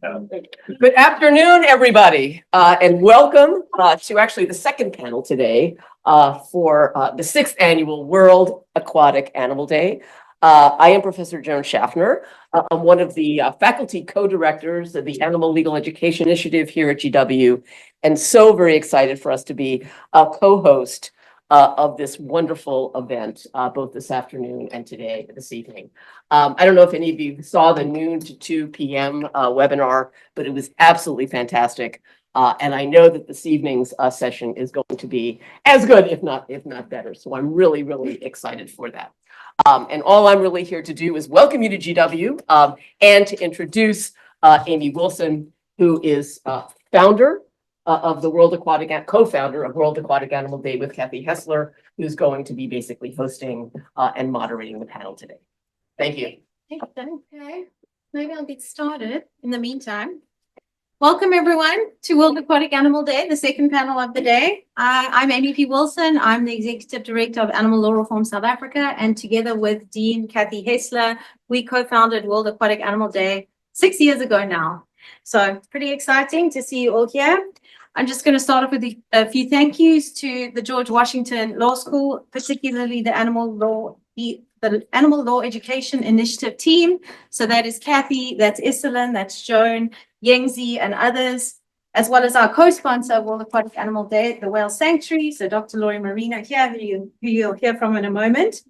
Good afternoon, everybody, and welcome to actually the second panel today for the 6th annual World Aquatic Animal Day. I am Professor Joan Schaffner. I'm one of the faculty co-directors of the Animal Legal Education Initiative here at GW, and so very excited for us to be a co-host of this wonderful event, both this afternoon and this evening. I don't know if any of you saw the noon to 2 p.m. Webinar, but it was absolutely fantastic. And I know that this evening's session is going to be as good, if not better. So I'm really, really excited for that. And all I'm really here to do is welcome you to GW and to introduce Amy Wilson, who is founder of the co-founder of World Aquatic Animal Day with Kathy Hessler, who's going to be basically hosting and moderating the panel today. Thank you. Okay, maybe I'll get started in the meantime. Welcome everyone to World Aquatic Animal Day, the second panel of the day. I'm Amy P. Wilson. I'm the Executive Director of Animal Law Reform South Africa, and together with Dean Kathy Hessler, we co-founded World Aquatic Animal Day 6 years ago now. So it's pretty exciting to see you all here. I'm just going to start off with a few thank yous to the George Washington Law School, particularly the Animal Law Education Initiative team. So that is Kathy, that's Iselin, that's Joan, Yengzi, and others, as well as our co-sponsor of World Aquatic Animal Day, the Whale Sanctuary. So Dr. Laurie Marino here, who you'll hear from in a moment.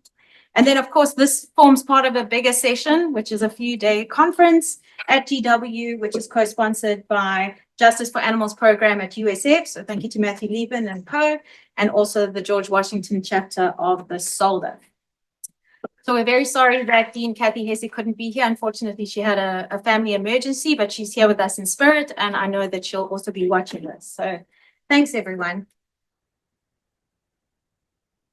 And then, of course, this forms part of a bigger session, which is a few-day conference at GW, which is co-sponsored by Justice for Animals program at USF. So thank you to Matthew Lieben and Co, and also the George Washington chapter of the SOLDA. So we're very sorry that Dean Kathy Hesse couldn't be here. Unfortunately, she had a family emergency, but she's here with us in spirit, and I know that she'll also be watching this. So thanks, everyone.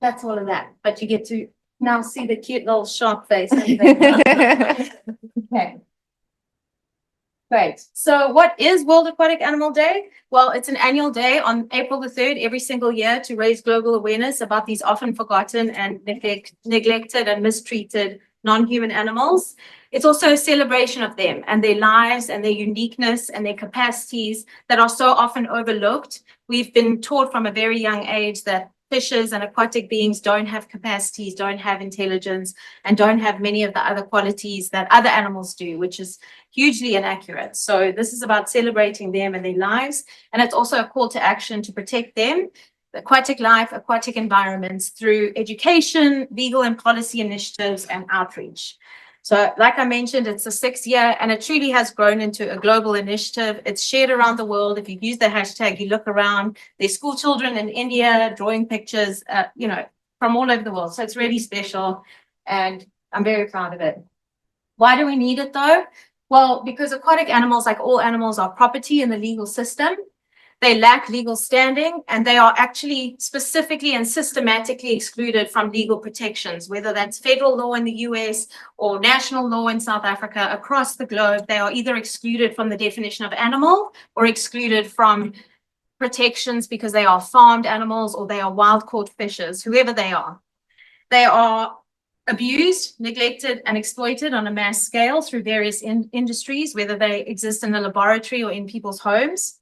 That's all of that, but you get to now see the cute little shark face. Okay. Great. So what is World Aquatic Animal Day? Well, it's an annual day on April the 3rd every single year to raise global awareness about these often forgotten and neglected and mistreated non-human animals. It's also a celebration of them and their lives and their uniqueness and their capacities that are so often overlooked. We've been taught from a very young age that fishes and aquatic beings don't have capacities, don't have intelligence, and don't have many of the other qualities that other animals do, which is hugely inaccurate. So this is about celebrating them and their lives. And it's also a call to action to protect them, the aquatic life, aquatic environments through education, legal and policy initiatives, and outreach. So like I mentioned, it's the 6th year and it truly has grown into a global initiative. It's shared around the world. If you use the hashtag, you look around, there's school children in India drawing pictures, from all over the world. So it's really special and I'm very proud of it. Why do we need it though? Well, because aquatic animals, like all animals, are property in the legal system. They lack legal standing, and they are actually specifically and systematically excluded from legal protections, whether that's federal law in the US or national law in South Africa. Across the globe, they are either excluded from the definition of animal or excluded from protections because they are farmed animals or they are wild caught fishes, whoever they are. They are abused, neglected, and exploited on a mass scale through various industries, whether they exist in a laboratory or in people's homes.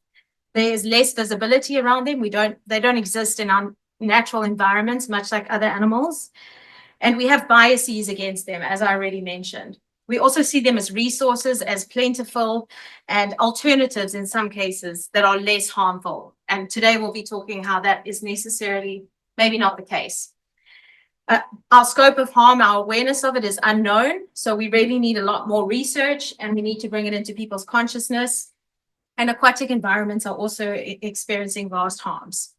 There's less visibility around them. They don't exist in our natural environments, much like other animals. And we have biases against them, as I already mentioned. We also see them as resources, as plentiful, and alternatives in some cases that are less harmful. And today we'll be talking how that is necessarily maybe not the case. Our scope of harm, our awareness of it is unknown. So we really need a lot more research and we need to bring it into people's consciousness. And aquatic environments are also experiencing vast harms.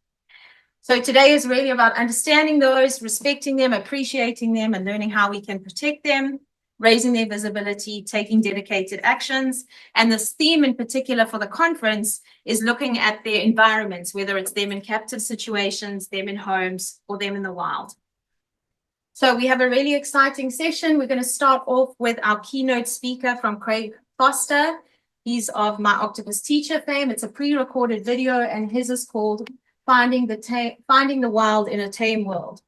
So today is really about understanding those, respecting them, appreciating them, and learning how we can protect them, raising their visibility, taking dedicated actions. And this theme in particular for the conference is looking at their environments, whether it's them in captive situations, them in homes, or them in the wild. So we have a really exciting session. We're going to start off with our keynote speaker from Craig Foster. He's of My Octopus Teacher fame. It's a pre-recorded video, and his is called Finding the Wild in a Tame World.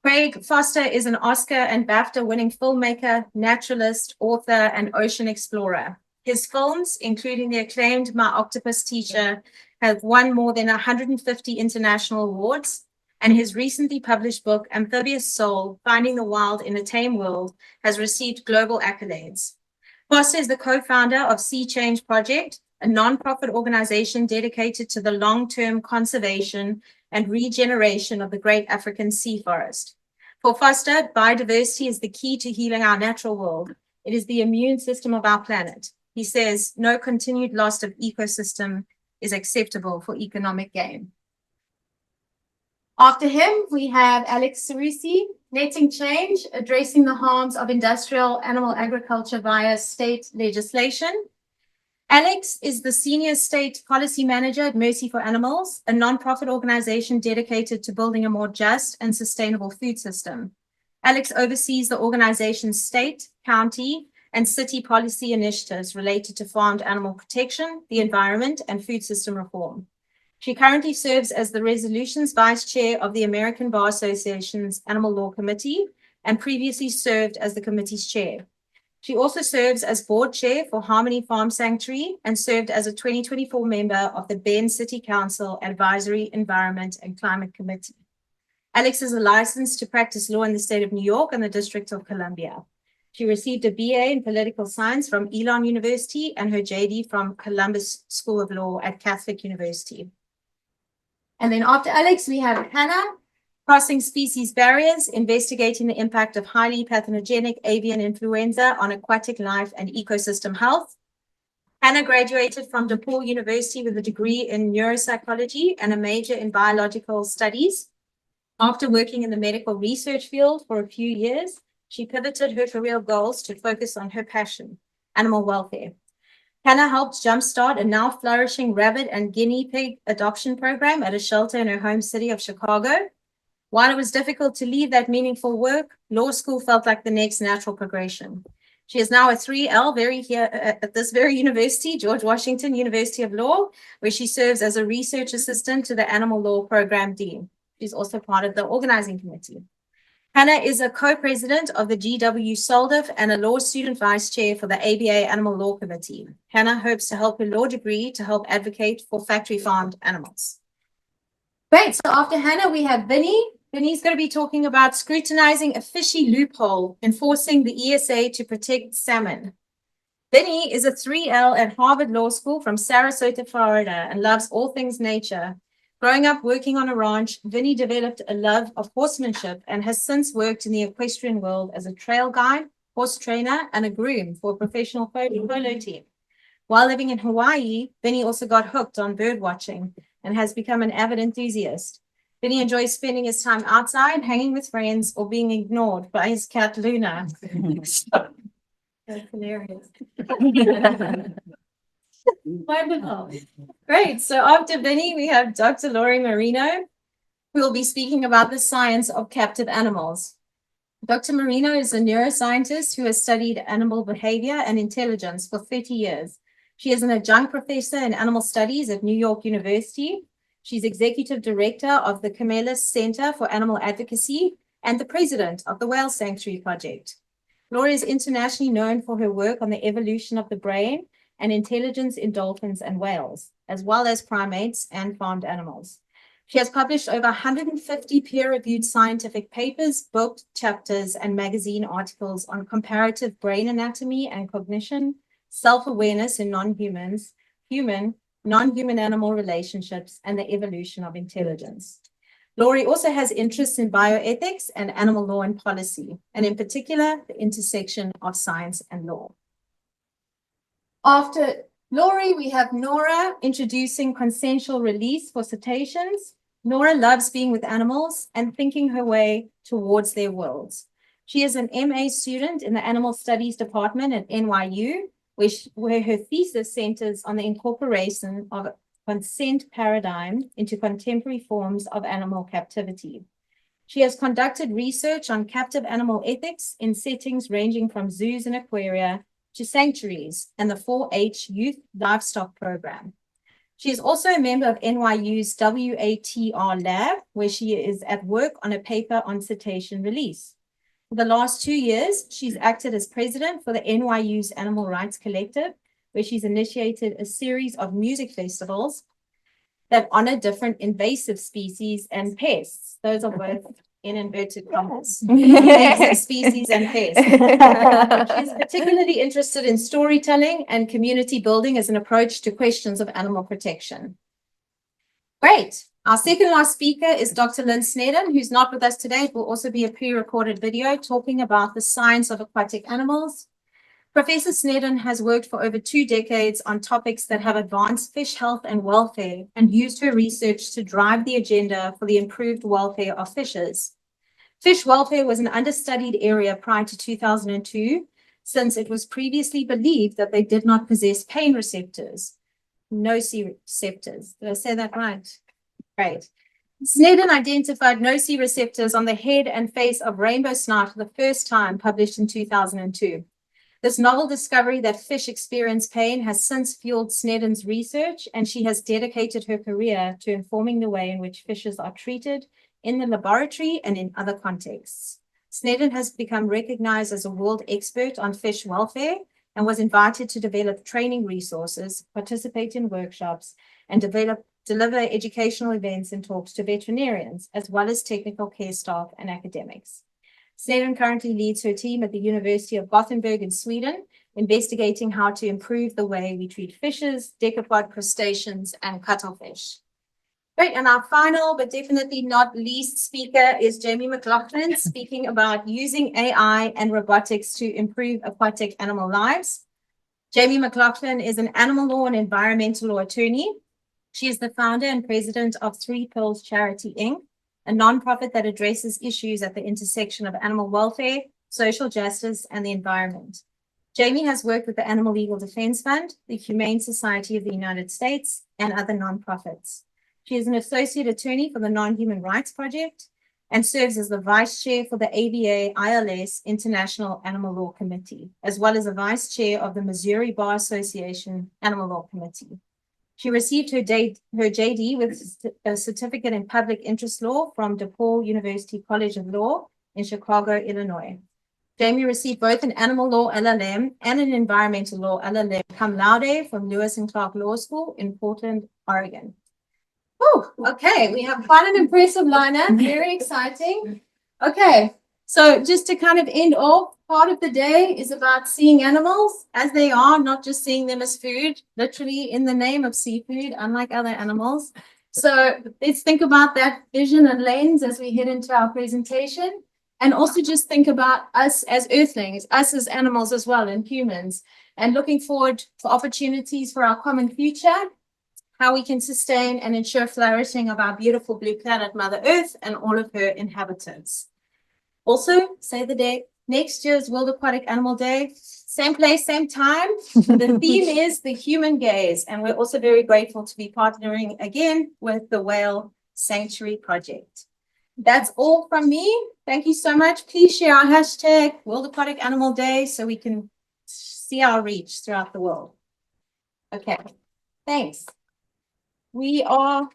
Craig Foster is an Oscar and BAFTA winning filmmaker, naturalist, author, and ocean explorer. His films, including the acclaimed My Octopus Teacher, have won more than 150 international awards, and his recently published book, Amphibious Soul, Finding the Wild in a Tame World, has received global accolades. Foster is the co-founder of Sea Change Project, a nonprofit organization dedicated to the long-term conservation and regeneration of the great African sea forest. For Foster, biodiversity is the key to healing our natural world. It is the immune system of our planet. He says no continued loss of ecosystem is acceptable for economic gain. After him, we have Alex Cerisi, Netting Change, addressing the harms of industrial animal agriculture via state legislation. Alex is the Senior State Policy Manager at Mercy for Animals, a nonprofit organization dedicated to building a more just and sustainable food system. Alex oversees the organization's state, county, and city policy initiatives related to farmed animal protection, the environment, and food system reform. She currently serves as the Resolutions Vice Chair of the American Bar Association's Animal Law Committee and previously served as the committee's chair. She also serves as board chair for Harmony Farm Sanctuary and served as a 2024 member of the Bend City Council Advisory Environment and Climate Committee. Alex is licensed to practice law in the state of New York and the District of Columbia. She received a BA in political science from Elon University and her JD from Columbus School of Law at Catholic University. And then after Alex, we have Hannah, Crossing Species Barriers, investigating the impact of highly pathogenic avian influenza on aquatic life and ecosystem health. Hannah graduated from DePaul University with a degree in neuropsychology and a major in biological studies. After working in the medical research field for a few years, she pivoted her career goals to focus on her passion, animal welfare. Hannah helped jumpstart a now flourishing rabbit and guinea pig adoption program at a shelter in her home city of Chicago. While it was difficult to leave that meaningful work, law school felt like the next natural progression. She is now a 3L here at this very university, George Washington University of Law, where she serves as a research assistant to the Animal Law Program Dean. She's also part of the organizing committee. Hannah is a co-president of the GW SOLDIF and a law student vice chair for the ABA Animal Law Committee. Hannah hopes to help her law degree to help advocate for factory farmed animals. Great, so after Hannah, we have Vinny. Vinny's going to be talking about scrutinizing a fishy loophole, enforcing the ESA to protect salmon. Vinny is a 3L at Harvard Law School from Sarasota, Florida, and loves all things nature. Growing up working on a ranch, Vinny developed a love of horsemanship and has since worked in the equestrian world as a trail guide, horse trainer, and a groom for a professional polo team. While living in Hawaii, Vinny also got hooked on bird watching and has become an avid enthusiast. Vinny enjoys spending his time outside, hanging with friends, or being ignored by his cat, Luna. That's hilarious. Wonderful. Great. So after Vinny, we have Dr. Lori Marino, who will be speaking about the science of captive animals. Dr. Marino is a neuroscientist who has studied animal behavior and intelligence for 30 years. She is an adjunct professor in animal studies at New York University. She's executive director of the Camellis Center for Animal Advocacy and the president of the Whale Sanctuary Project. Lori is internationally known for her work on the evolution of the brain and intelligence in dolphins and whales, as well as primates and farmed animals. She has published over 150 peer-reviewed scientific papers, book chapters, and magazine articles on comparative brain anatomy and cognition, self-awareness in non-humans, human, non-human animal relationships, and the evolution of intelligence. Lori also has interests in bioethics and animal law and policy, and in particular, the intersection of science and law. After Lori, we have Nora introducing consensual release for cetaceans. Nora loves being with animals and thinking her way towards their worlds. She is an MA student in the Animal Studies Department at NYU, where her thesis centers on the incorporation of a consent paradigm into contemporary forms of animal captivity. She has conducted research on captive animal ethics in settings ranging from zoos and aquaria to sanctuaries and the 4-H Youth Livestock Program. She is also a member of NYU's WATR lab, where she is at work on a paper on cetacean release. For the last 2 years, she's acted as president for the NYU's Animal Rights Collective, where she's initiated a series of music festivals that honor different invasive species and pests. Those are both in inverted commas. Invasive species and pests. She's particularly interested in storytelling and community building as an approach to questions of animal protection. Great. Our second last speaker is Dr. Lynn Snedden, who's not with us today. It will also be a pre-recorded video talking about the science of aquatic animals. Professor Snedden has worked for over 2 decades on topics that have advanced fish health and welfare and used her research to drive the agenda for the improved welfare of fishes. Fish welfare was an understudied area prior to 2002, since it was previously believed that they did not possess pain receptors, nociceptors. Did I say that right? Great. Snedden identified nociceptors on the head and face of rainbow snout for the first time, published in 2002. This novel discovery that fish experience pain has since fueled Snedden's research, and she has dedicated her career to informing the way in which fishes are treated in the laboratory and in other contexts. Snedden has become recognized as a world expert on fish welfare and was invited to develop training resources, participate in workshops, and deliver educational events and talks to veterinarians, as well as technical care staff and academics. Snedden currently leads her team at the University of Gothenburg in Sweden, investigating how to improve the way we treat fishes, decapod crustaceans, and cuttlefish. Great, and our final, but definitely not least speaker is Jamie McLaughlin, speaking about using AI and robotics to improve aquatic animal lives. Jamie McLaughlin is an animal law and environmental law attorney. She is the founder and president of Three Pills Charity, Inc., a nonprofit that addresses issues at the intersection of animal welfare, social justice, and the environment. Jamie has worked with the Animal Legal Defense Fund, the Humane Society of the United States, and other nonprofits. She is an associate attorney for the Non-Human Rights Project and serves as the vice chair for the ABA ILS International Animal Law Committee, as well as a vice chair of the Missouri Bar Association Animal Law Committee. She received her JD with a certificate in public interest law from DePaul University College of Law in Chicago, Illinois. Jamie received both an animal law LLM and an environmental law LLM cum laude from Lewis and Clark Law School in Portland, Oregon. Oh, okay. We have quite an impressive lineup. Very exciting. Okay. So just to kind of end off, part of the day is about seeing animals as they are, not just seeing them as food, literally in the name of seafood, unlike other animals. So let's think about that vision and lens as we head into our presentation. And also just think about us as earthlings, us as animals as well, and humans, and looking forward for opportunities for our common future, how we can sustain and ensure flourishing of our beautiful blue planet, Mother Earth, and all of her inhabitants. Also, say the date. Next year's World Aquatic Animal Day, same place, same time. The theme is the human gaze, and we're also very grateful to be partnering again with the Whale Sanctuary Project. That's all from me. Thank you so much. Please share our hashtag World Aquatic Animal Day so we can see our reach throughout the world. Okay, thanks. We are...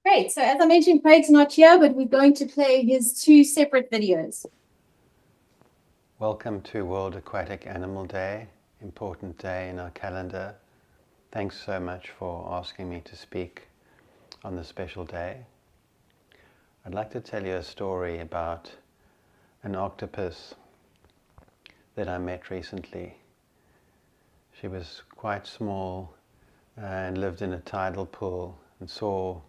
Great. So as I mentioned, Craig's not here, but we're going to play his 2 separate videos. Welcome to World Aquatic Animal Day, important day in our calendar. Thanks so much for asking me to speak on this special day. I'd like to tell you a story about an octopus that I met recently. She was quite small and lived in a tidal pool and saw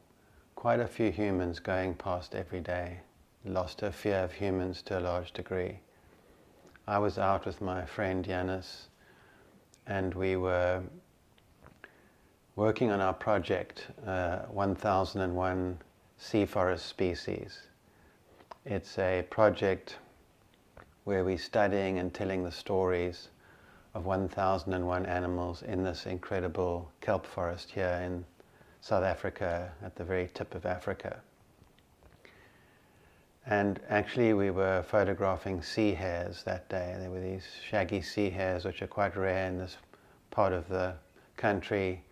quite a few humans going past every day, lost her fear of humans to a large degree. I was out with my friend Yanis, and we were working on our project, 1001 Sea Forest Species. It's a project where we're studying and telling the stories of 1001 animals in this incredible kelp forest here in South Africa, at the very tip of Africa. And actually we were photographing sea hares that day. There were these shaggy sea hares which are quite rare in this part of the country,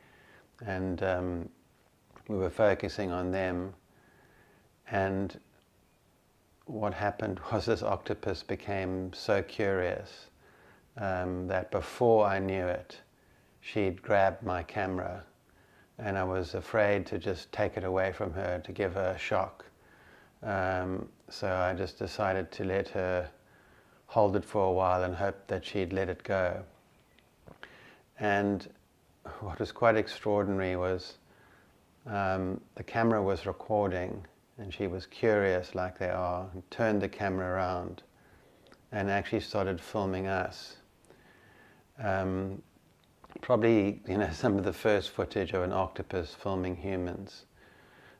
and we were focusing on them. And what happened was this octopus became so curious that before I knew it, she'd grabbed my camera, and I was afraid to just take it away from her, to give her a shock. So I just decided to let her hold it for a while and hope that she'd let it go. And what was quite extraordinary was the camera was recording, and she was curious like they are, and turned the camera around and actually started filming us. Probably, some of the first footage of an octopus filming humans.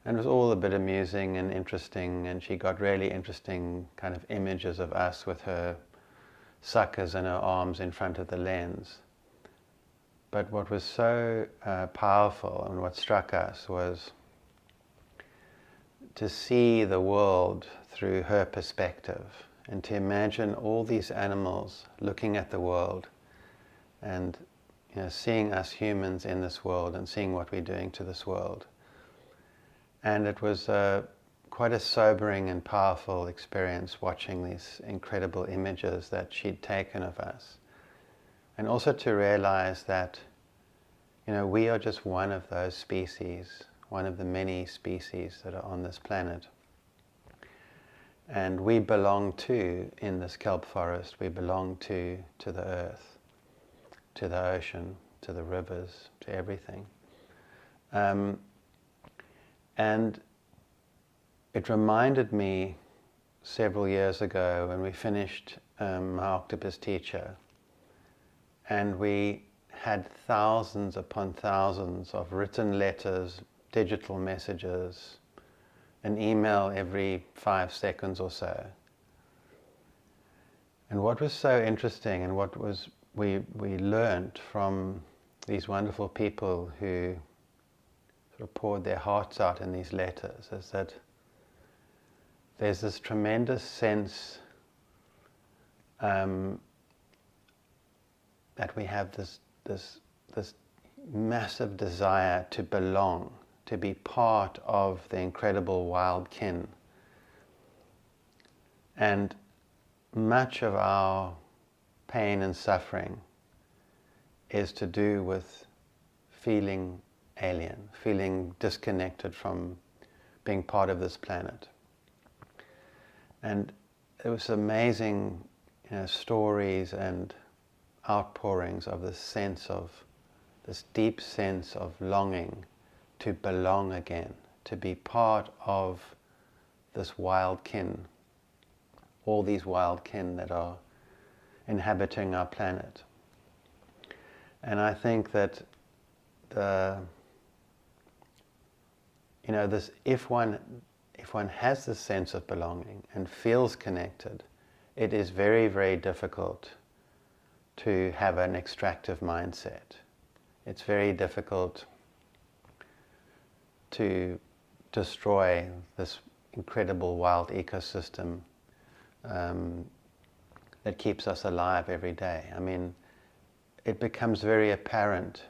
And it was all a bit amusing and interesting, and she got really interesting kind of images of us with her suckers and her arms in front of the lens. But what was so powerful and what struck us was to see the world through her perspective, and to imagine all these animals looking at the world and seeing us humans in this world and seeing what we're doing to this world. And it was quite a sobering and powerful experience watching these incredible images that she'd taken of us. And also to realize that, we are just one of those species, one of the many species that are on this planet. And we belong to, in this kelp forest, we belong to the earth, to the ocean, to the rivers, to everything. And it reminded me several years ago when we finished my octopus teacher, and we had thousands upon thousands of written letters, digital messages, an email every 5 seconds or so. And what was so interesting, and what was we learned from these wonderful people who sort of poured their hearts out in these letters, is that there's this tremendous sense that we have this massive desire to belong, to be part of the incredible wild kin. And much of our pain and suffering is to do with feeling alien, feeling disconnected from being part of this planet. And it was amazing stories and outpourings of this deep sense of longing to belong again, to be part of this wild kin, all these wild kin that are inhabiting our planet. And I think that if one has this sense of belonging and feels connected, it is very, very difficult to have an extractive mindset. It's very difficult to destroy this incredible wild ecosystem that keeps us alive every day. I mean, it becomes very apparent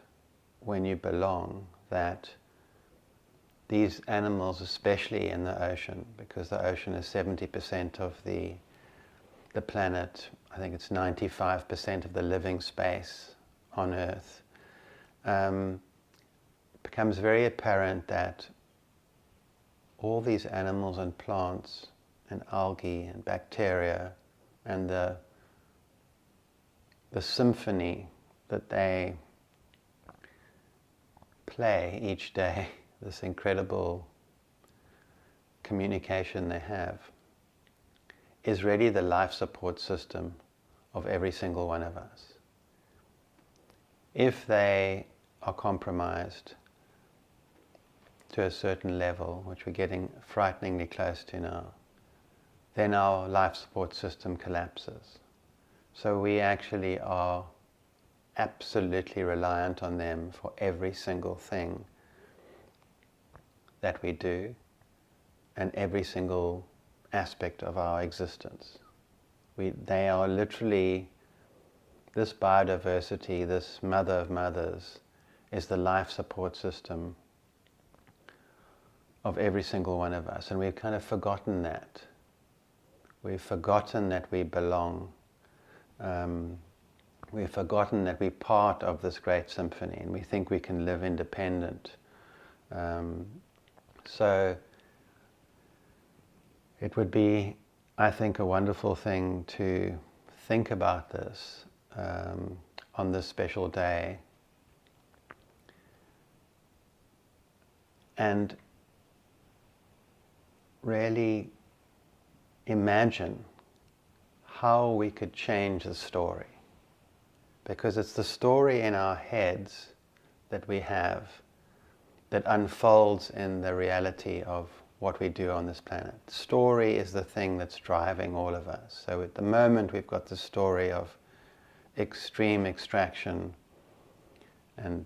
when you belong that these animals, especially in the ocean, because the ocean is 70% of the planet, I think it's 95% of the living space on Earth, becomes very apparent that all these animals and plants and algae and bacteria and the symphony that they play each day, this incredible communication they have, is really the life support system of every single one of us. If they are compromised to a certain level, which we're getting frighteningly close to now, then our life support system collapses. So we actually are absolutely reliant on them for every single thing that we do and every single aspect of our existence. They are literally, this biodiversity, this mother of mothers, is the life support system of every single one of us. And we've kind of forgotten that. We've forgotten that we belong. we've forgotten that we're part of this great symphony, and we think we can live independent. So it would be, I think, a wonderful thing to think about this on this special day, and really imagine how we could change the story. Because it's the story in our heads that we have that unfolds in the reality of what we do on this planet. Story is the thing that's driving all of us. So at the moment we've got the story of extreme extraction and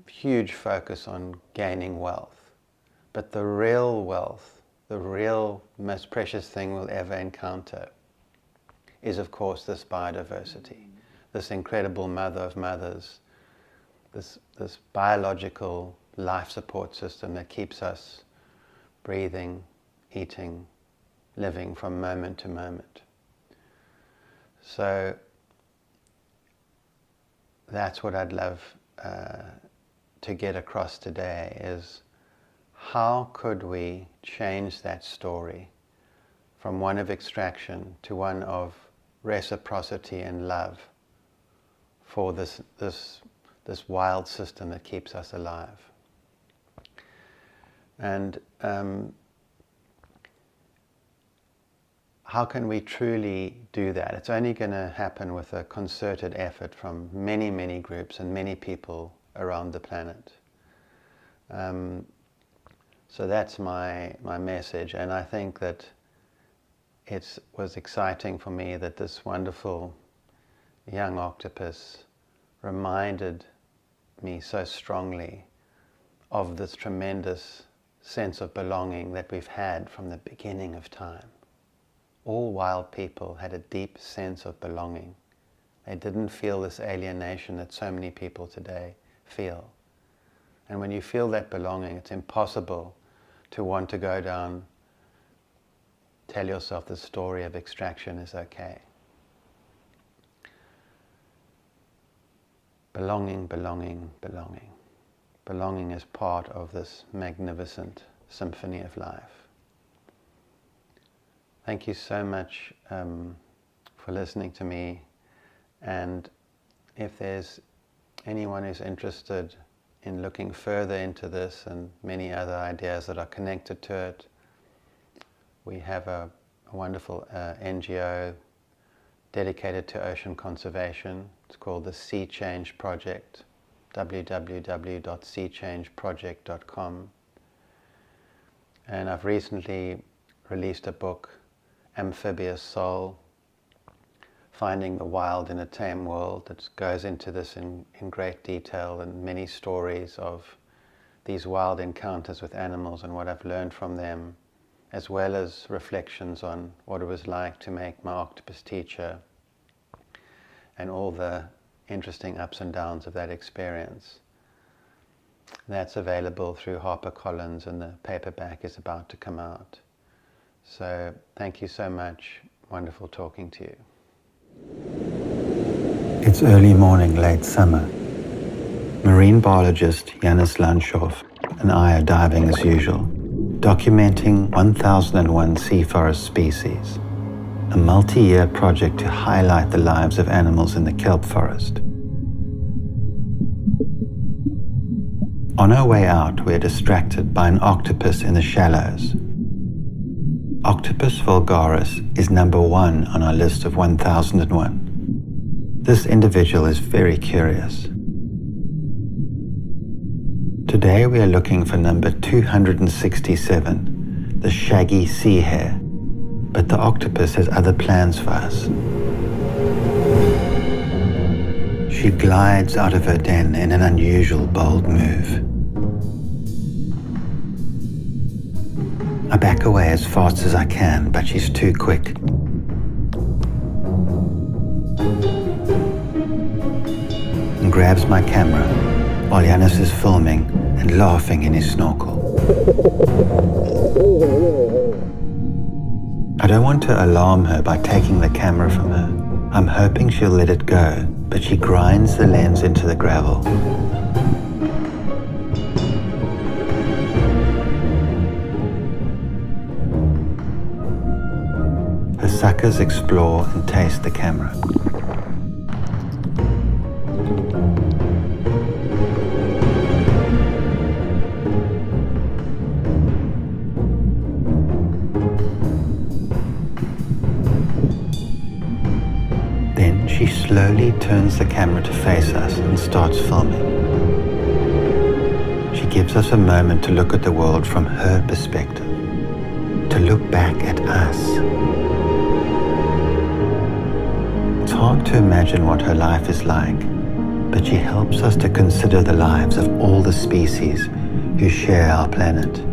huge focus on gaining wealth. But the real wealth, the real most precious thing we'll ever encounter is, of course, this biodiversity, this incredible mother of mothers, this biological life support system that keeps us breathing, eating, living from moment to moment. So that's what I'd love to get across today, is how could we change that story from one of extraction to one of reciprocity and love for this wild system that keeps us alive. And how can we truly do that? It's only going to happen with a concerted effort from many, many groups and many people around the planet. So that's my message, and I think that it was exciting for me that this wonderful young octopus reminded me so strongly of this tremendous sense of belonging that we've had from the beginning of time. All wild people had a deep sense of belonging. They didn't feel this alienation that so many people today feel. And when you feel that belonging, it's impossible to want to go down, tell yourself the story of extraction is okay. Belonging, belonging, belonging. Belonging is part of this magnificent symphony of life. Thank you so much for listening to me, and if there's anyone who's interested in looking further into this and many other ideas that are connected to it, we have a wonderful NGO dedicated to ocean conservation. It's called the Sea Change Project, www.seachangeproject.com. And I've recently released a book, Amphibious Soul, Finding the Wild in a Tame World, that goes into this in great detail, and many stories of these wild encounters with animals and what I've learned from them, as well as reflections on what it was like to make my octopus teacher and all the interesting ups and downs of that experience. That's available through HarperCollins, and the paperback is about to come out. So thank you so much. Wonderful talking to you. It's early morning, late summer. Marine biologist Janis Lanshoff and I are diving as usual, documenting 1001 sea forest species, a multi-year project to highlight the lives of animals in the kelp forest. On our way out, we're distracted by an octopus in the shallows. Octopus vulgaris is number 1 on our list of 1001. This individual is very curious. Today we are looking for number 267, the shaggy sea hare, but the octopus has other plans for us. She glides out of her den in an unusual, bold move. I back away as fast as I can, but she's too quick. And grabs my camera while Janis is filming and laughing in his snorkel. I don't want to alarm her by taking the camera from her, I'm hoping she'll let it go, but she grinds the lens into the gravel. Her suckers explore and taste the camera. Then she slowly turns the camera to face us and starts filming. She gives us a moment to look at the world from her perspective, to look back at us. It's hard to imagine what her life is like, but she helps us to consider the lives of all the species who share our planet.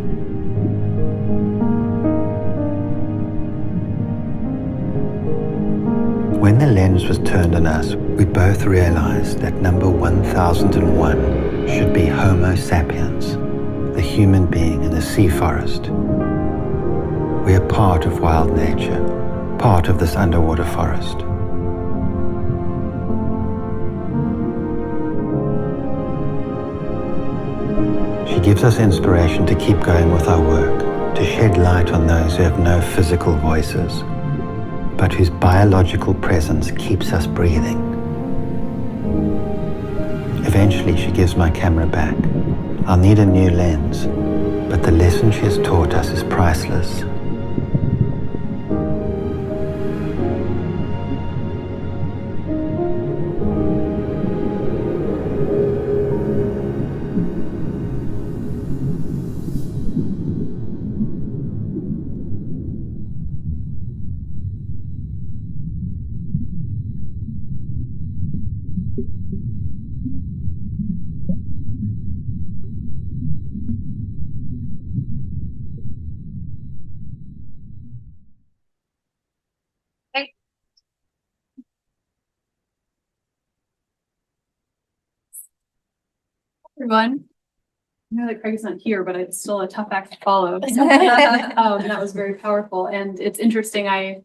When the lens was turned on us, we both realized that number 1001 should be Homo sapiens, the human being in the sea forest. We are part of wild nature, part of this underwater forest. She gives us inspiration to keep going with our work, to shed light on those who have no physical voices, but whose biological presence keeps us breathing. Eventually, she gives my camera back. I'll need a new lens, but the lesson she has taught us is priceless. Everyone. I know that Craig is not here, but it's still a tough act to follow. That was very powerful. And it's interesting.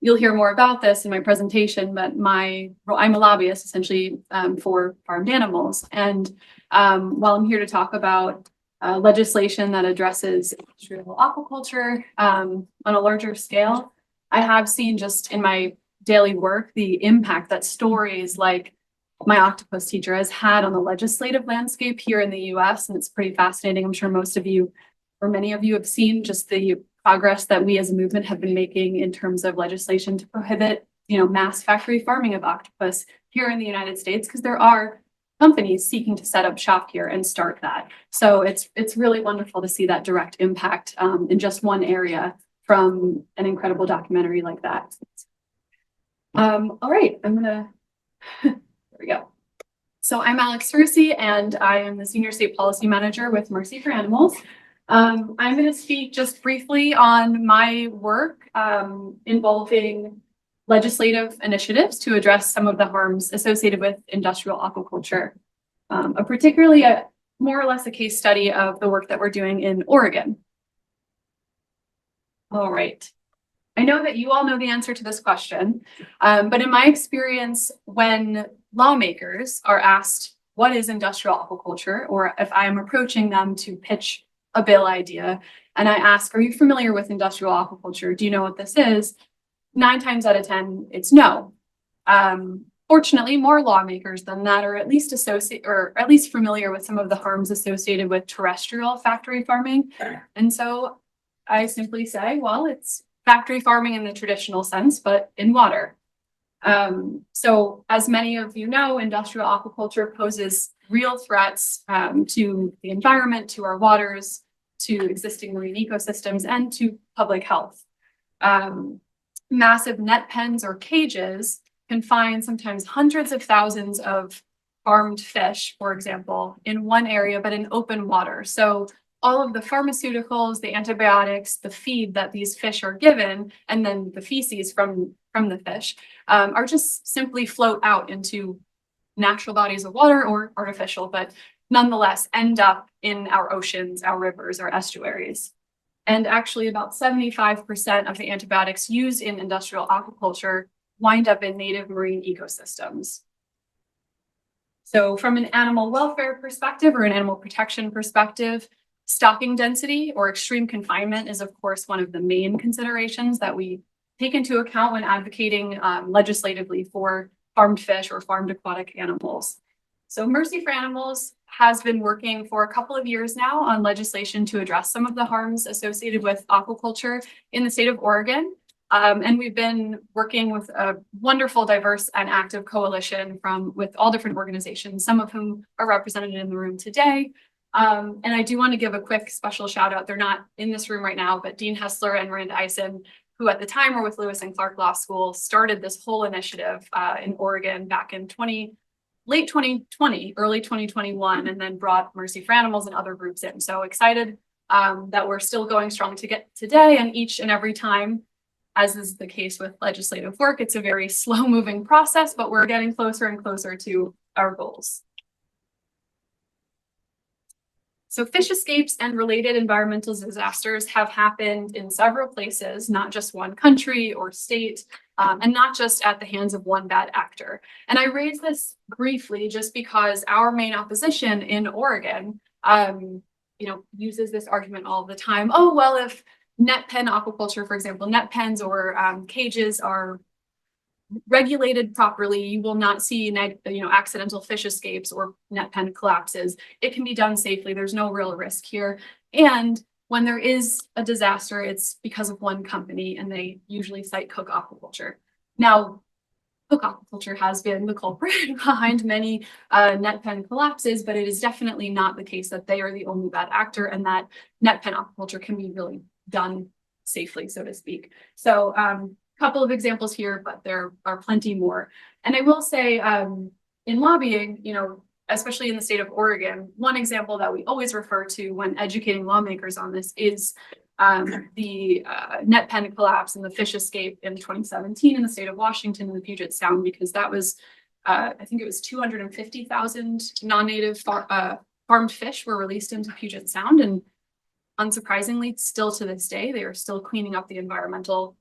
You'll hear more about this in my presentation, but I'm a lobbyist essentially for farmed animals. And while I'm here to talk about legislation that addresses industrial aquaculture on a larger scale, I have seen just in my daily work the impact that stories like my octopus teacher has had on the legislative landscape here in the US. And it's pretty fascinating. I'm sure most of you or many of you have seen just the progress that we as a movement have been making in terms of legislation to prohibit, mass factory farming of octopus here in the United States, because there are companies seeking to set up shop here and start that. So it's really wonderful to see that direct impact in just one area from an incredible documentary like that. All right, there we go. So I'm Alex Rusi, and I am the Senior State Policy Manager with Mercy for Animals. I'm going to speak just briefly on my work involving legislative initiatives to address some of the harms associated with industrial aquaculture, particularly more or less a case study of the work that we're doing in Oregon. All right. I know that you all know the answer to this question, but in my experience, when lawmakers are asked what is industrial aquaculture, or if I'm approaching them to pitch a bill idea, and I ask, are you familiar with industrial aquaculture? Do you know what this is? 9 times out of 10, it's no. Fortunately, more lawmakers than that are at least familiar with some of the harms associated with terrestrial factory farming. And so I simply say, well, it's factory farming in the traditional sense, but in water. So as many of you know, industrial aquaculture poses real threats to the environment, to our waters, to existing marine ecosystems, and to public health. Massive net pens or cages confine sometimes hundreds of thousands of farmed fish, for example, in one area, but in open water. So all of the pharmaceuticals, the antibiotics, the feed that these fish are given, and then the feces from the fish are just simply float out into natural bodies of water or artificial, but nonetheless end up in our oceans, our rivers, our estuaries. And actually about 75% of the antibiotics used in industrial aquaculture wind up in native marine ecosystems. So from an animal welfare perspective or an animal protection perspective, stocking density or extreme confinement is, of course, one of the main considerations that we take into account when advocating legislatively for farmed fish or farmed aquatic animals. So Mercy for Animals has been working for a couple of years now on legislation to address some of the harms associated with aquaculture in the state of Oregon. And we've been working with a wonderful, diverse, and active coalition with all different organizations, some of whom are represented in the room today. And I do want to give a quick special shout out. They're not in this room right now, but Dean Hessler and Miranda Eisen, who at the time were with Lewis and Clark Law School, started this whole initiative in Oregon back in late 2020, early 2021, and then brought Mercy for Animals and other groups in. So excited that we're still going strong to get today, and each and every time, as is the case with legislative work, it's a very slow moving process, but we're getting closer and closer to our goals. So fish escapes and related environmental disasters have happened in several places, not just one country or state, and not just at the hands of one bad actor. And I raise this briefly just because our main opposition in Oregon, uses this argument all the time. Oh, well, if net pen aquaculture, for example, net pens or cages are regulated properly, you will not see accidental fish escapes or net pen collapses. It can be done safely. There's no real risk here. And when there is a disaster, it's because of one company, and they usually cite Cook Aquaculture. Now, Cook Aquaculture has been the culprit behind many net pen collapses, but it is definitely not the case that they are the only bad actor, and that net pen aquaculture can be really done safely, so to speak. So couple of examples here, but there are plenty more. And I will say in lobbying, especially in the state of Oregon, one example that we always refer to when educating lawmakers on this is the net pen collapse and the fish escape in 2017 in the state of Washington in the Puget Sound, because that was, I think it was 250,000 non-native farmed fish were released into Puget Sound. And unsurprisingly, still to this day, they are still cleaning up the environmental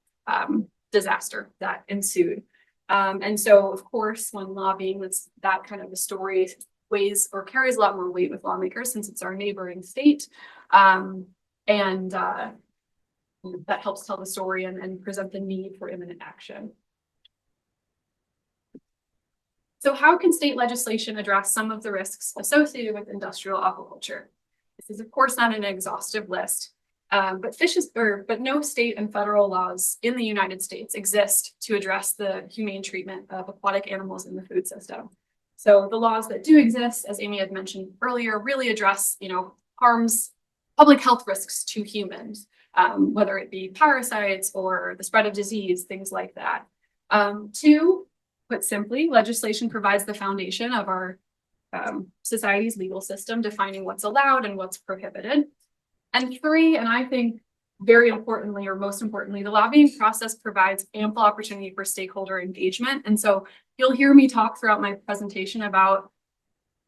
disaster that ensued. And so, of course, when lobbying, that kind of a story weighs or carries a lot more weight with lawmakers since it's our neighboring state. And that helps tell the story and present the need for imminent action. So how can state legislation address some of the risks associated with industrial aquaculture? This is, of course, not an exhaustive list. But no state and federal laws in the United States exist to address the humane treatment of aquatic animals in the food system. So the laws that do exist, as Amy had mentioned earlier, really address, harms, public health risks to humans, whether it be parasites or the spread of disease, things like that. Two, put simply, legislation provides the foundation of our society's legal system, defining what's allowed and what's prohibited. And three, and I think very importantly, or most importantly, the lobbying process provides ample opportunity for stakeholder engagement. And so you'll hear me talk throughout my presentation about,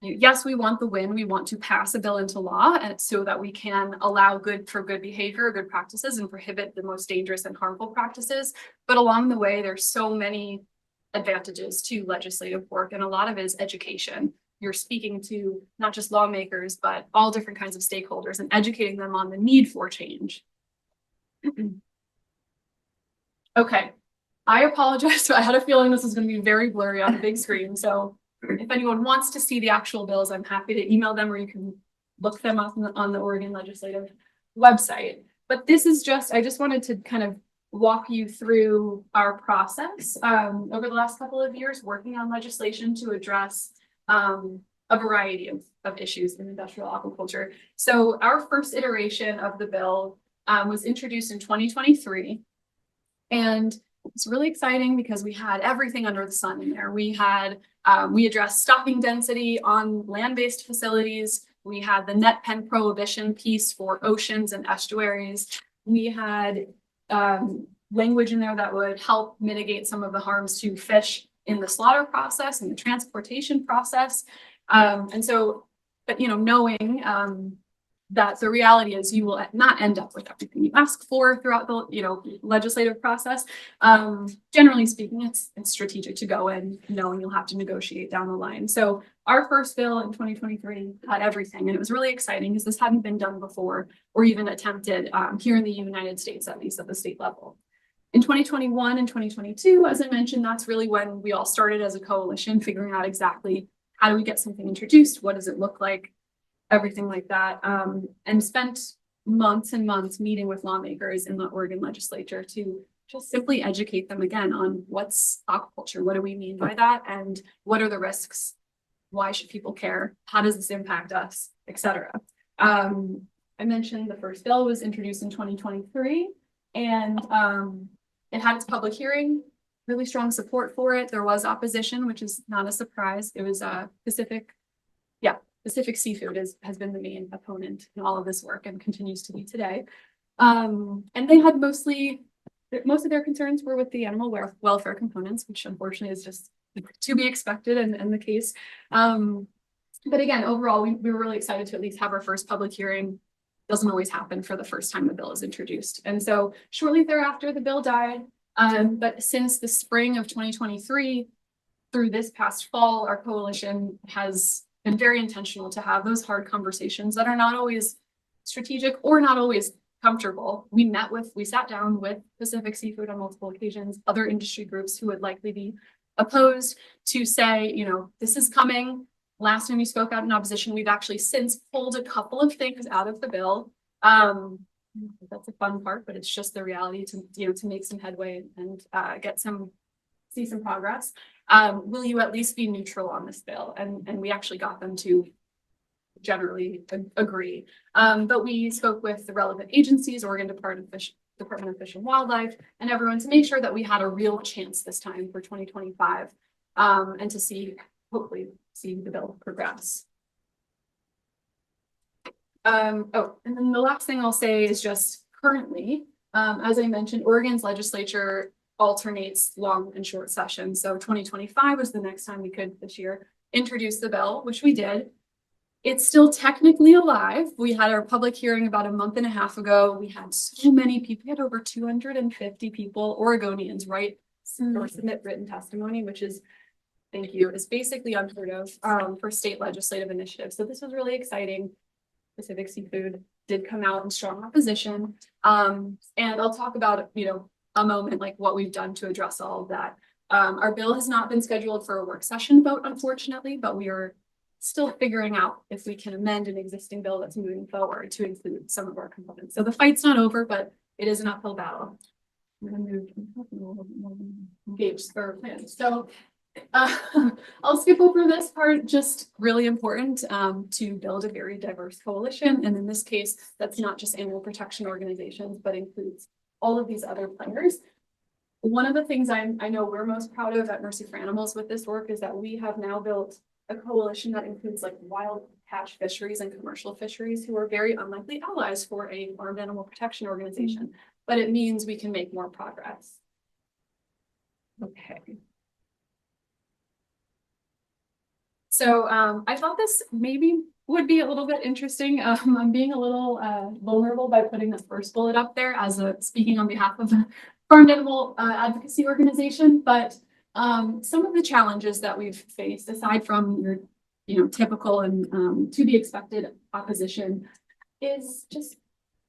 yes, we want the win. We want to pass a bill into law and so that we can allow good behavior, good practices, and prohibit the most dangerous and harmful practices. But along the way, there's so many advantages to legislative work, and a lot of it is education. You're speaking to not just lawmakers, but all different kinds of stakeholders and educating them on the need for change. Okay, I apologize. I had a feeling this was going to be very blurry on the big screen. So if anyone wants to see the actual bills, I'm happy to email them, or you can look them up on the Oregon Legislative website. But this is I just wanted to kind of walk you through our process over the last couple of years working on legislation to address a variety of issues in industrial aquaculture. So our first iteration of the bill was introduced in 2023. And it's really exciting because we had everything under the sun in there. We addressed stocking density on land-based facilities. We had the net pen prohibition piece for oceans and estuaries. We had language in there that would help mitigate some of the harms to fish in the slaughter process and the transportation process. Knowing that the reality is you will not end up with everything you ask for throughout the, legislative process. Generally speaking, it's strategic to go in knowing you'll have to negotiate down the line. So our first bill in 2023 had everything, and it was really exciting because this hadn't been done before or even attempted here in the United States, at least at the state level. In 2021 and 2022, as I mentioned, that's really when we all started as a coalition, figuring out exactly how do we get something introduced, what does it look like, everything like that, and spent months and months meeting with lawmakers in the Oregon legislature to just simply educate them again on what's aquaculture, what do we mean by that, and what are the risks, why should people care, how does this impact us, etc. I mentioned the first bill was introduced in 2023, and it had its public hearing, really strong support for it. There was opposition, which is not a surprise. It was Pacific Seafood has been the main opponent in all of this work and continues to be today. And they had most of their concerns were with the animal welfare components, which unfortunately is just to be expected and the case. But again, overall, we were really excited to at least have our first public hearing. Doesn't always happen for the first time the bill is introduced. And so shortly thereafter, the bill died. But since the spring of 2023 through this past fall, our coalition has been very intentional to have those hard conversations that are not always strategic or not always comfortable. We sat down with Pacific Seafood on multiple occasions, other industry groups who would likely be opposed, to say, this is coming. Last time we spoke out in opposition, we've actually since pulled a couple of things out of the bill. That's a fun part, but it's just the reality to make some headway and see some progress. Will you at least be neutral on this bill? And we actually got them to generally agree. But we spoke with the relevant agencies, Oregon Department of Fish and Wildlife, and everyone to make sure that we had a real chance this time for 2025, and to hopefully see the bill progress. And then the last thing I'll say is just currently, as I mentioned, Oregon's legislature alternates long and short sessions. So 2025 was the next time we could this year introduce the bill, which we did. It's still technically alive. We had our public hearing about a month and a half ago. We had so many people, we had over 250 people, Oregonians, or submit written testimony, which is, thank you, is basically unheard of for state legislative initiatives. So this was really exciting. Pacific Seafood did come out in strong opposition. And I'll talk about, a moment like what we've done to address all of that. Our bill has not been scheduled for a work session vote, unfortunately, but we are still figuring out if we can amend an existing bill that's moving forward to include some of our components. So the fight's not over, but it is an uphill battle. I'm going to move engaged for plans. So I'll skip over this part, just really important to build a very diverse coalition. And in this case, that's not just animal protection organizations, but includes all of these other players. One of the things I know we're most proud of at Mercy for Animals with this work is that we have now built a coalition that includes wild catch fisheries and commercial fisheries, who are very unlikely allies for a farmed animal protection organization, but it means we can make more progress. Okay. So I thought this maybe would be a little bit interesting. I'm being a little vulnerable by putting this first bullet up there as speaking on behalf of a farmed animal advocacy organization, but some of the challenges that we've faced, aside from your typical and to be expected opposition, is just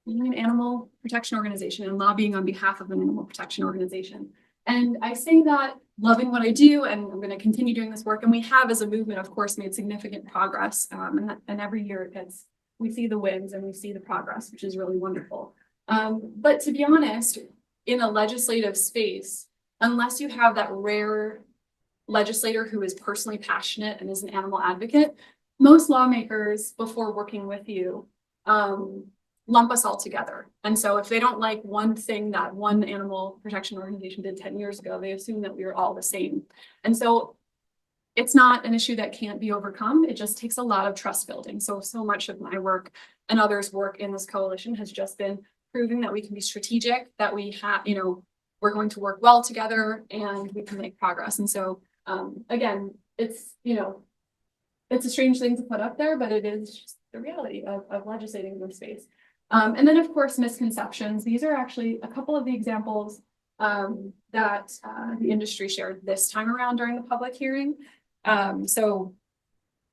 being an animal protection organization and lobbying on behalf of an animal protection organization. And I say that loving what I do, and I'm going to continue doing this work. And we have, as a movement, of course, made significant progress. And every year we see the wins and we see the progress, which is really wonderful. But to be honest, in a legislative space, unless you have that rare legislator who is personally passionate and is an animal advocate, most lawmakers, before working with you, lump us all together. And so if they don't like one thing that one animal protection organization did 10 years ago, they assume that we are all the same. And so it's not an issue that can't be overcome. It just takes a lot of trust building. So much of my work and others' work in this coalition has just been proving that we can be strategic, that we have, we're going to work well together and we can make progress. And so, again, it's a strange thing to put up there, but it is the reality of legislating in this space. And then, of course, misconceptions. These are actually a couple of the examples that the industry shared this time around during the public hearing. So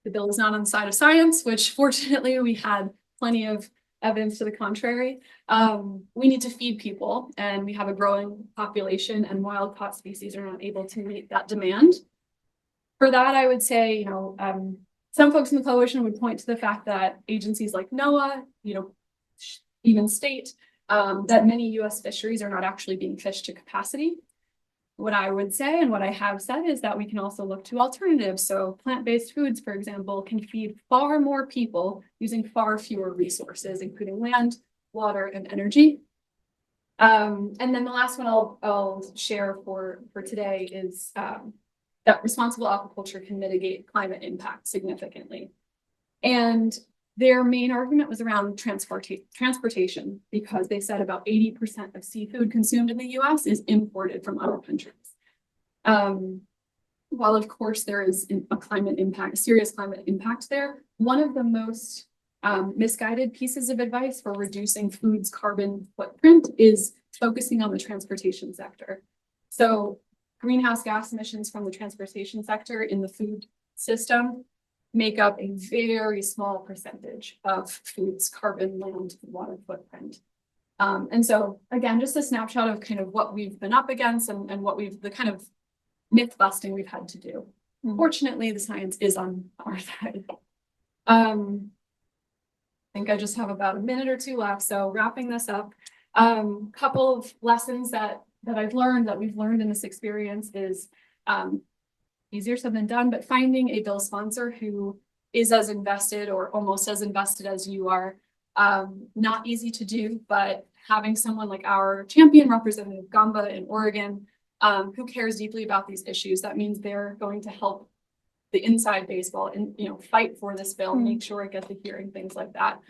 the bill is not on the side of science, which fortunately we had plenty of evidence to the contrary. We need to feed people, and we have a growing population, and wild-caught species are not able to meet that demand. For that, I would say, some folks in the coalition would point to the fact that agencies like NOAA, even state, that many US fisheries are not actually being fished to capacity. What I would say, and what I have said, is that we can also look to alternatives. So plant-based foods, for example, can feed far more people using far fewer resources, including land, water, and energy. And then the last one I'll share for today is that responsible aquaculture can mitigate climate impact significantly. And their main argument was around transportation, because they said about 80% of seafood consumed in the US is imported from other countries. While of course there is a serious climate impact there, one of the most misguided pieces of advice for reducing food's carbon footprint is focusing on the transportation sector. So greenhouse gas emissions from the transportation sector in the food system make up a very small percentage of food's carbon, land, and water footprint. And so again, just a snapshot of kind of what we've been up against and what the kind of myth busting we've had to do. Fortunately, the science is on our side. I think I just have about a minute or two left. So wrapping this up, couple of lessons that we've learned in this experience is easier said than done, but finding a bill sponsor who is as invested or almost as invested as you are, not easy to do, but having someone like our champion representative Gamba in Oregon, who cares deeply about these issues, that means they're going to help the inside baseball and, fight for this bill, make sure it gets a hearing, things like that.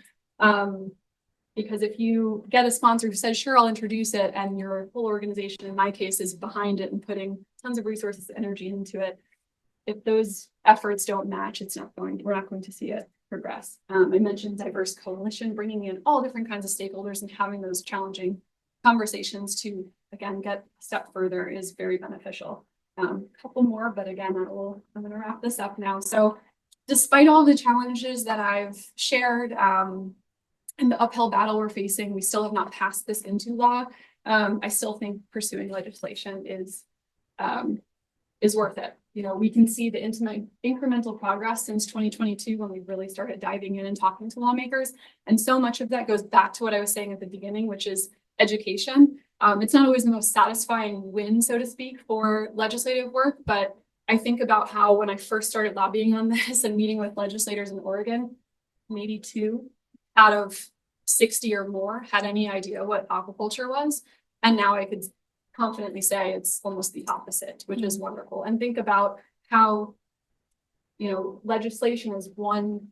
Because if you get a sponsor who says, sure, I'll introduce it, and your whole organization, in my case, is behind it and putting tons of resources and energy into it, if those efforts don't match, we're not going to see it progress. I mentioned diverse coalition, bringing in all different kinds of stakeholders and having those challenging conversations to, again, get a step further is very beneficial. Couple more, but again, I'm going to wrap this up now. So despite all the challenges that I've shared, and the uphill battle we're facing, we still have not passed this into law. I still think pursuing legislation is worth it. We can see the incremental progress since 2022 when we really started diving in and talking to lawmakers. And so much of that goes back to what I was saying at the beginning, which is education. It's not always the most satisfying win, so to speak, for legislative work, but I think about how when I first started lobbying on this and meeting with legislators in Oregon, maybe 2 out of 60 or more had any idea what aquaculture was. And now I could confidently say it's almost the opposite, which is wonderful. And think about how, legislation is one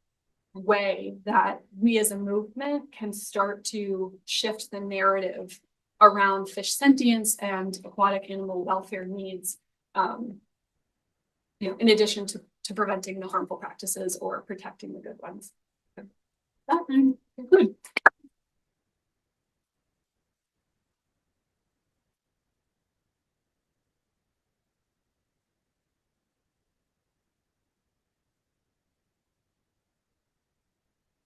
way that we as a movement can start to shift the narrative around fish sentience and aquatic animal welfare needs, in addition to preventing the harmful practices or protecting the good ones. That I'm concluded.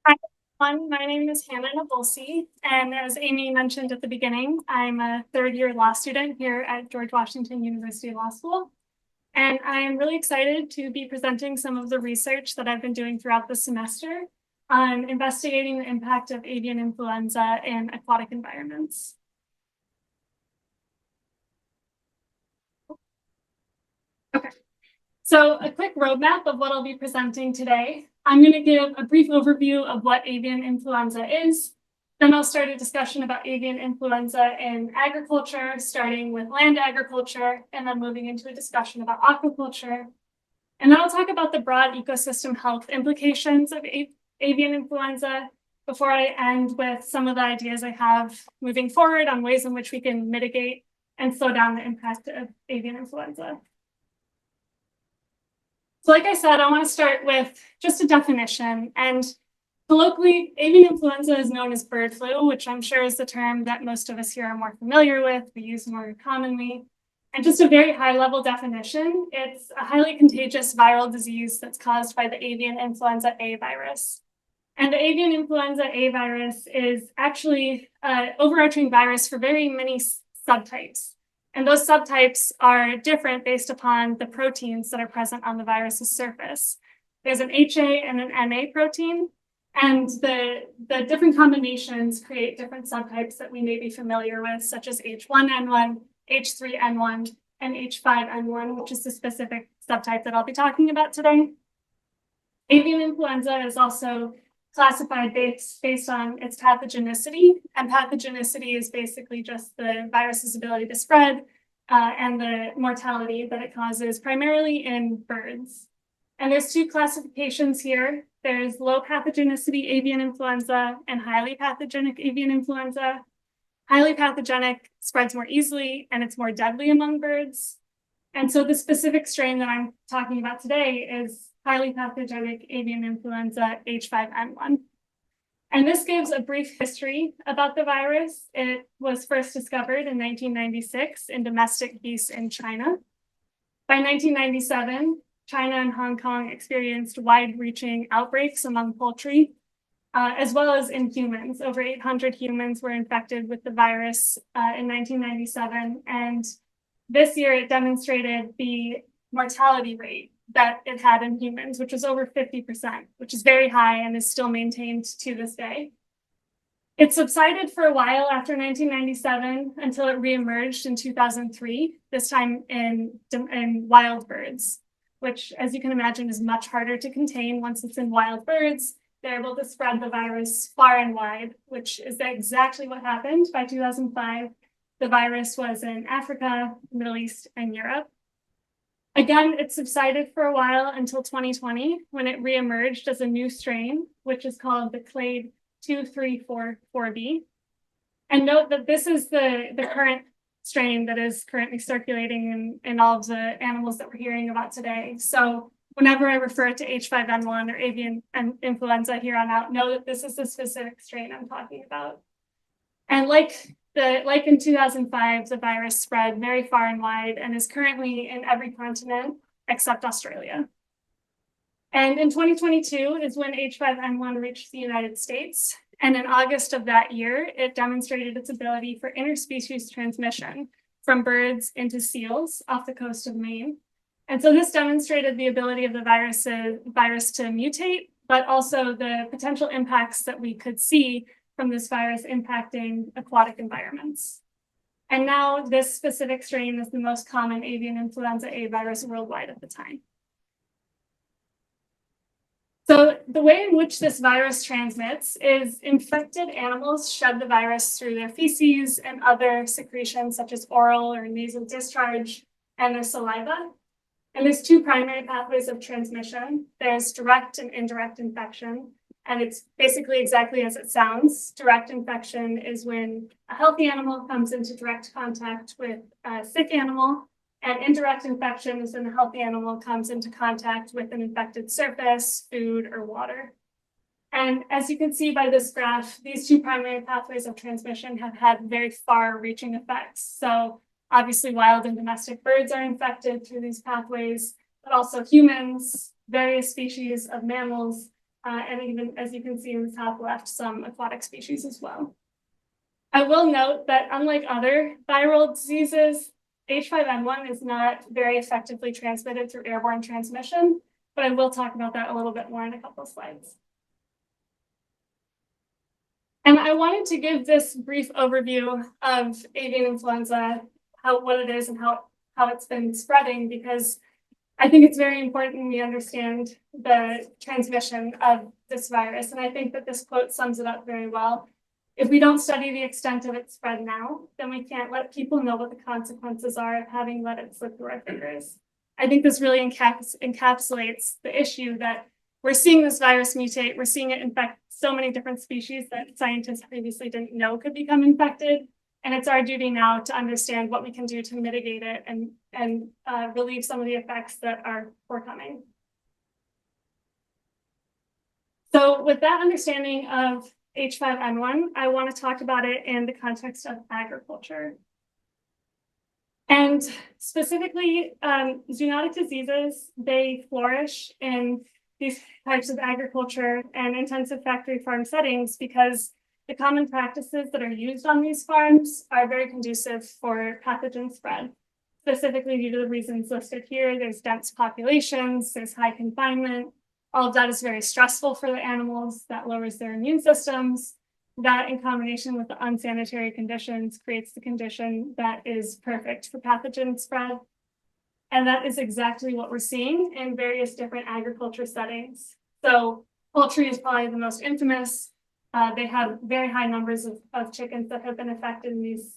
Hi, everyone. My name is Hannah Nabulsi, and as Amy mentioned at the beginning, I'm a third-year law student here at George Washington University Law School. And I am really excited to be presenting some of the research that I've been doing throughout the semester on investigating the impact of avian influenza in aquatic environments. Okay, so a quick roadmap of what I'll be presenting today. I'm going to give a brief overview of what avian influenza is. Then I'll start a discussion about avian influenza in agriculture, starting with land agriculture, and then moving into a discussion about aquaculture. And then I'll talk about the broad ecosystem health implications of avian influenza before I end with some of the ideas I have moving forward on ways in which we can mitigate and slow down the impact of avian influenza. So like I said, I want to start with just a definition. And Colloquially, avian influenza is known as bird flu, which I'm sure is the term that most of us here are more familiar with, we use more commonly. And just a very high-level definition, it's a highly contagious viral disease that's caused by the avian influenza A virus. And the avian influenza A virus is actually an overarching virus for very many subtypes. And those subtypes are different based upon the proteins that are present on the virus's surface. There's an HA and an MA protein, and the different combinations create different subtypes that we may be familiar with, such as H1N1, H3N1, and H5N1, which is the specific subtype that I'll be talking about today. Avian influenza is also classified based on its pathogenicity, and pathogenicity is basically just the virus's ability to spread and the mortality that it causes, primarily in birds. And there's two classifications here. There's low pathogenicity avian influenza and highly pathogenic avian influenza. Highly pathogenic spreads more easily and it's more deadly among birds. And so the specific strain that I'm talking about today is highly pathogenic avian influenza H5N1. And this gives a brief history about the virus. It was first discovered in 1996 in domestic geese in China. By 1997, China and Hong Kong experienced wide-reaching outbreaks among poultry, as well as in humans. Over 800 humans were infected with the virus in 1997. And this year it demonstrated the mortality rate that it had in humans, which was over 50%, which is very high and is still maintained to this day. It subsided for a while after 1997 until it reemerged in 2003, this time in wild birds, which, as you can imagine, is much harder to contain once it's in wild birds. They're able to spread the virus far and wide, which is exactly what happened. By 2005, the virus was in Africa, Middle East, and Europe. Again, it subsided for a while until 2020, when it reemerged as a new strain, which is called the clade 2344B. And note that this is the current strain that is currently circulating in all of the animals that we're hearing about today. So whenever I refer to H5N1 or avian influenza here on out, know that this is the specific strain I'm talking about. And like in 2005, the virus spread very far and wide and is currently in every continent except Australia. And in 2022 is when H5N1 reached the United States. And in August of that year, it demonstrated its ability for interspecies transmission from birds into seals off the coast of Maine. And so this demonstrated the ability of the virus to mutate, but also the potential impacts that we could see from this virus impacting aquatic environments. And now this specific strain is the most common avian influenza A virus worldwide at the time. So the way in which this virus transmits is infected animals shed the virus through their feces and other secretions such as oral or nasal discharge and their saliva. And there's two primary pathways of transmission. There's direct and indirect infection. And it's basically exactly as it sounds. Direct infection is when a healthy animal comes into direct contact with a sick animal. And indirect infection is when a healthy animal comes into contact with an infected surface, food, or water. And as you can see by this graph, these two primary pathways of transmission have had very far-reaching effects. So obviously wild and domestic birds are infected through these pathways, but also humans, various species of mammals, and even, as you can see in the top left, some aquatic species as well. I will note that unlike other viral diseases, H5N1 is not very effectively transmitted through airborne transmission, but I will talk about that a little bit more in a couple of slides. And I wanted to give this brief overview of avian influenza, what it is and how it's been spreading, because I think it's very important we understand the transmission of this virus. And I think that this quote sums it up very well. If we don't study the extent of its spread now, then we can't let people know what the consequences are of having let it slip through our fingers. I think this really encapsulates the issue that we're seeing this virus mutate. We're seeing it infect so many different species that scientists previously didn't know could become infected. And it's our duty now to understand what we can do to mitigate it and relieve some of the effects that are forthcoming. So So with that understanding of H5N1, I want to talk about it in the context of agriculture. And specifically, zoonotic diseases, they flourish in these types of agriculture and intensive factory farm settings because the common practices that are used on these farms are very conducive for pathogen spread. Specifically due to the reasons listed here, there's dense populations, there's high confinement. All of that is very stressful for the animals, that lowers their immune systems. That in combination with the unsanitary conditions creates the condition that is perfect for pathogen spread. And that is exactly what we're seeing in various different agriculture settings. So poultry is probably the most infamous. They have very high numbers of chickens that have been affected in these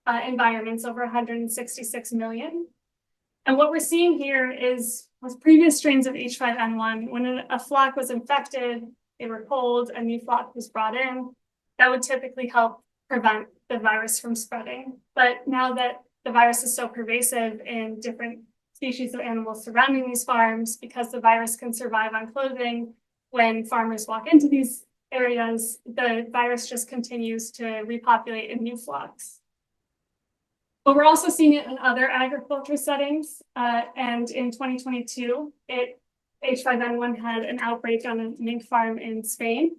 environments, over 166 million. And what we're seeing here is with previous strains of H5N1, when a flock was infected, they were culled, a new flock was brought in, that would typically help prevent the virus from spreading. But now that the virus is so pervasive in different species of animals surrounding these farms, because the virus can survive on clothing, when farmers walk into these areas, the virus just continues to repopulate in new flocks. But we're also seeing it in other agriculture settings. And in 2022, H5N1 had an outbreak on a mink farm in Spain.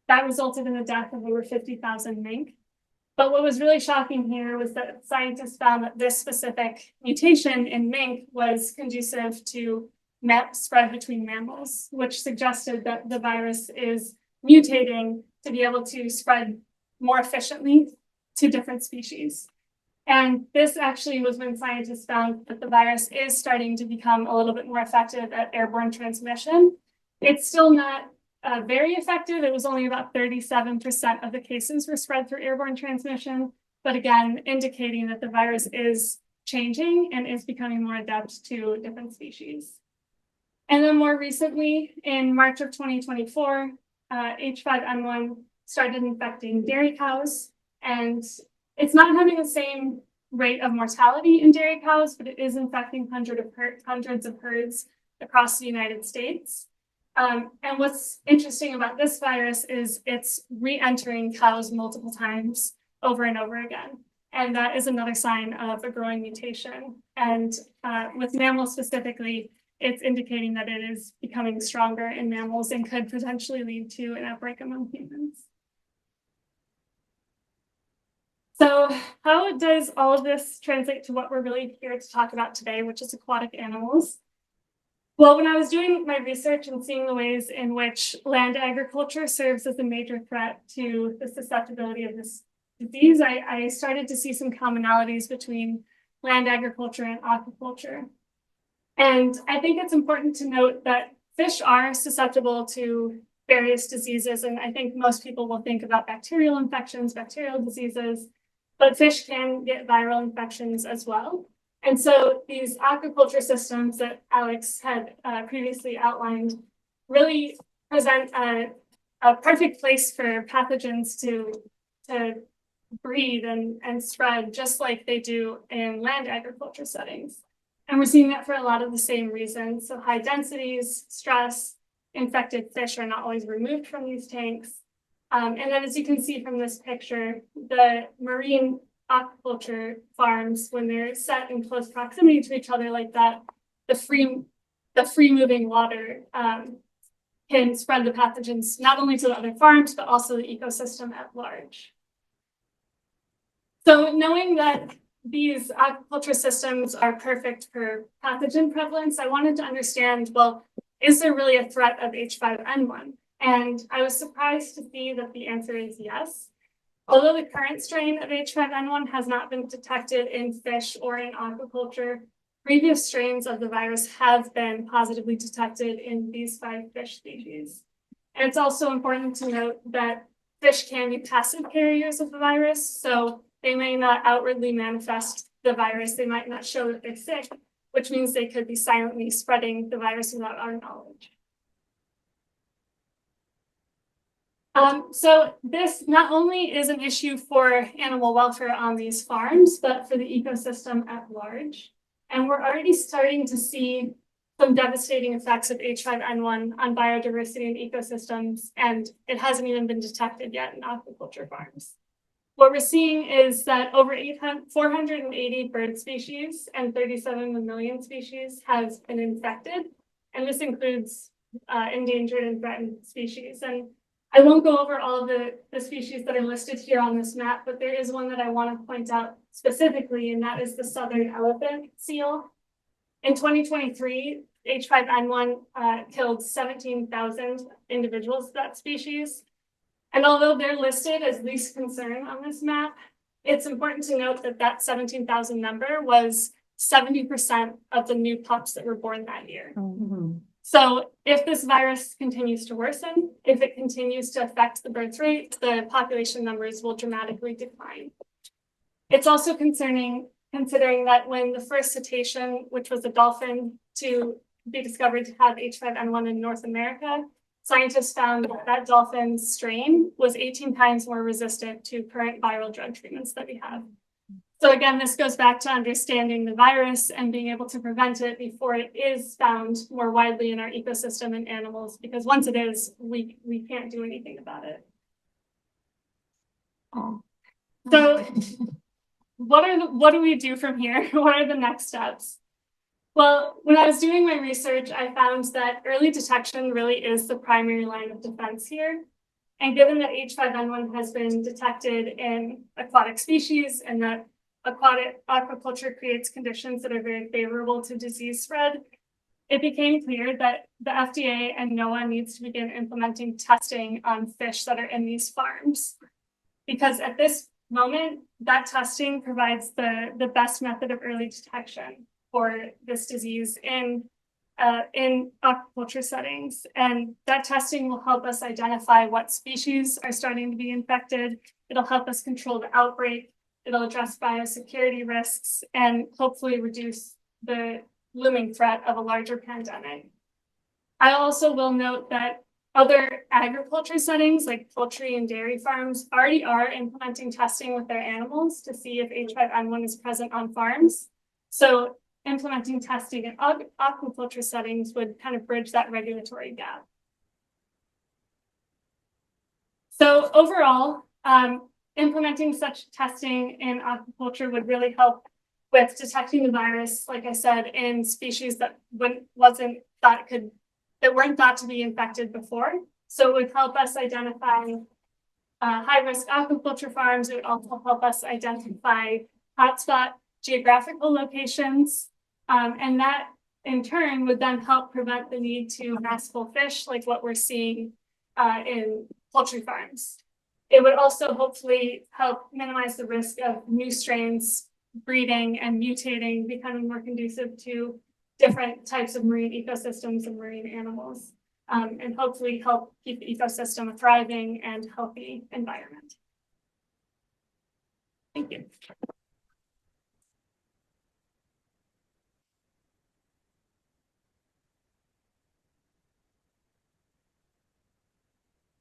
That resulted in the death of over 50,000 mink. But what was really shocking here was that scientists found that this specific mutation in mink was conducive to spread between mammals, which suggested that the virus is mutating to be able to spread more efficiently to different species. And this actually was when scientists found that the virus is starting to become a little bit more effective at airborne transmission. It's still not very effective. It was only about 37% of the cases were spread through airborne transmission, but again, indicating that the virus is changing and is becoming more adept to different species. And then more recently, in March of 2024, H5N1 started infecting dairy cows, and it's not having the same rate of mortality in dairy cows, but it is infecting hundreds of herds across the United States. And what's interesting about this virus is it's re-entering cows multiple times over and over again. And that is another sign of a growing mutation. And with mammals specifically, it's indicating that it is becoming stronger in mammals and could potentially lead to an outbreak among humans. So how does all of this translate to what we're really here to talk about today, which is aquatic animals? Well, when I was doing my research and seeing the ways in which land agriculture serves as a major threat to the susceptibility of this disease, I started to see some commonalities between land agriculture and aquaculture. And I think it's important to note that fish are susceptible to various diseases. And I think most people will think about bacterial infections, bacterial diseases, but fish can get viral infections as well. And so these aquaculture systems that Alex had previously outlined really present a perfect place for pathogens to breed and spread just like they do in land agriculture settings. And we're seeing that for a lot of the same reasons. So high densities, stress, infected fish are not always removed from these tanks. And then as you can see from this picture, the marine aquaculture farms, when they're set in close proximity to each other like that, the free moving water can spread the pathogens not only to the other farms, but also the ecosystem at large. So knowing that these aquaculture systems are perfect for pathogen prevalence, I wanted to understand, well, is there really a threat of H5N1? And I was surprised to see that the answer is yes. Although the current strain of H5N1 has not been detected in fish or in aquaculture, previous strains of the virus have been positively detected in these 5 fish species. And it's also important to note that fish can be passive carriers of the virus, so they may not outwardly manifest the virus. They might not show that they're sick, which means they could be silently spreading the virus without our knowledge. So this not only is an issue for animal welfare on these farms, but for the ecosystem at large. And we're already starting to see some devastating effects of H5N1 on biodiversity and ecosystems, and it hasn't even been detected yet in aquaculture farms. What we're seeing is that over 480 bird species and 37 mammalian species has been infected, and this includes endangered and threatened species. And I won't go over all of the species that are listed here on this map, but there is one that I want to point out specifically, and that is the southern elephant seal. In 2023, H5N1 killed 17,000 individuals of that species. And although they're listed as least concern on this map, it's important to note that that 17,000 number was 70% of the new pups that were born that year. Mm-hmm. So if this virus continues to worsen, if it continues to affect the birth rate, the population numbers will dramatically decline. It's also concerning considering that when the first cetacean, which was a dolphin, to be discovered to have H5N1 in North America, scientists found that that dolphin strain was 18 times more resistant to current viral drug treatments that we have. So again, this goes back to understanding the virus and being able to prevent it before it is found more widely in our ecosystem and animals, because once it is, we can't do anything about it. So what do we do from here? What are the next steps? Well, when I was doing my research, I found that early detection really is the primary line of defense here. And given that H5N1 has been detected in aquatic species and that aquaculture creates conditions that are very favorable to disease spread, it became clear that the FDA and NOAA needs to begin implementing testing on fish that are in these farms. Because at this moment, that testing provides the best method of early detection for this disease in aquaculture settings. And that testing will help us identify what species are starting to be infected. It'll help us control the outbreak. It'll address biosecurity risks and hopefully reduce the looming threat of a larger pandemic. I also will note that other agriculture settings like poultry and dairy farms already are implementing testing with their animals to see if H5N1 is present on farms. So implementing testing in aquaculture settings would kind of bridge that regulatory gap. So overall, implementing such testing in aquaculture would really help with detecting the virus, like I said, in species that weren't thought to be infected before. So it would help us identify high-risk aquaculture farms. It would also help us identify hotspot geographical locations. And that in turn would then help prevent the need to mass cull fish like what we're seeing in poultry farms. It would also hopefully help minimize the risk of new strains breeding and mutating, becoming more conducive to different types of marine ecosystems and marine animals, and hopefully help keep the ecosystem a thriving and healthy environment. Thank you.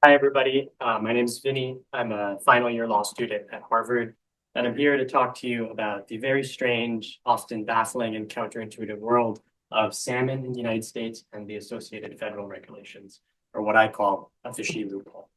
Hi, everybody. My name is Vinny. I'm a final year law student at Harvard, and I'm here to talk to you about the very strange, often baffling and counterintuitive world of salmon in the United States and the associated federal regulations, or what I call a fishy loophole.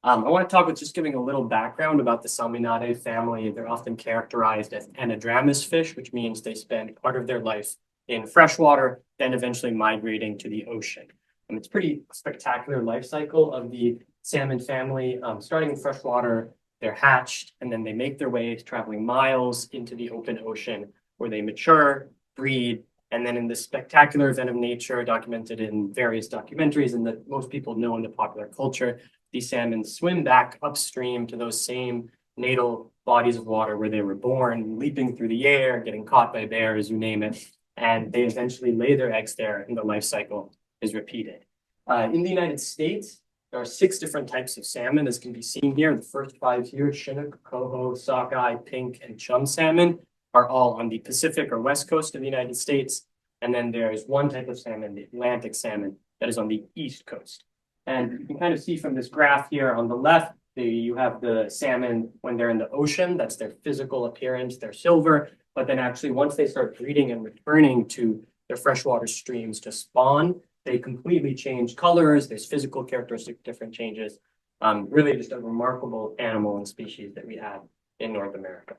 I want to talk with just giving a little background about the Salmoninae family. They're often characterized as anadromous fish, which means they spend part of their life in freshwater, then eventually migrating to the ocean. And it's pretty spectacular life cycle of the salmon family. Starting in freshwater, they're hatched, and then they make their way traveling miles into the open ocean where they mature, breed, and then in this spectacular event of nature documented in various documentaries and that most people know in the popular culture, these salmon swim back upstream to those same natal bodies of water where they were born, leaping through the air, getting caught by bears, you name it, and they eventually lay their eggs there and the life cycle is repeated. In the United States, there are 6 different types of salmon, as can be seen here. The first 5 here, Chinook, coho, sockeye, pink, and chum salmon, are all on the Pacific or West Coast of the United States. And then there's one type of salmon, the Atlantic salmon, that is on the East Coast. And you can kind of see from this graph here on the left, you have the salmon when they're in the ocean. That's their physical appearance. They're silver. But then actually, once they start breeding and returning to their freshwater streams to spawn. They completely change colors. There's physical characteristic different changes. Really just a remarkable animal and species that we have in North America.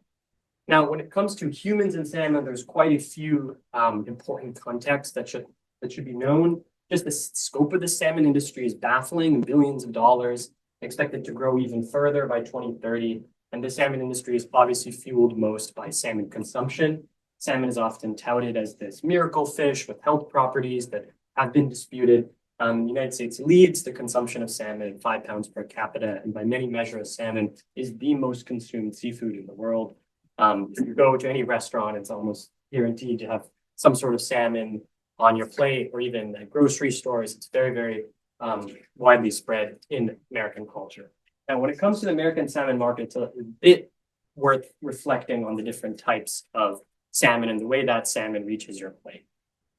Now, when it comes to humans and salmon, there's quite a few important contexts that should be known. Just the scope of the salmon industry is baffling, billions of dollars, expected to grow even further by 2030. And the salmon industry is obviously fueled most by salmon consumption. Salmon is often touted as this miracle fish with health properties that have been disputed. The United States leads the consumption of salmon at 5 pounds per capita, and by many measures, salmon is the most consumed seafood in the world. If you go to any restaurant, it's almost guaranteed to have some sort of salmon on your plate, or even at grocery stores. It's very, very widely spread in American culture. Now, when it comes to the American salmon market, it's a bit worth reflecting on the different types of salmon and the way that salmon reaches your plate.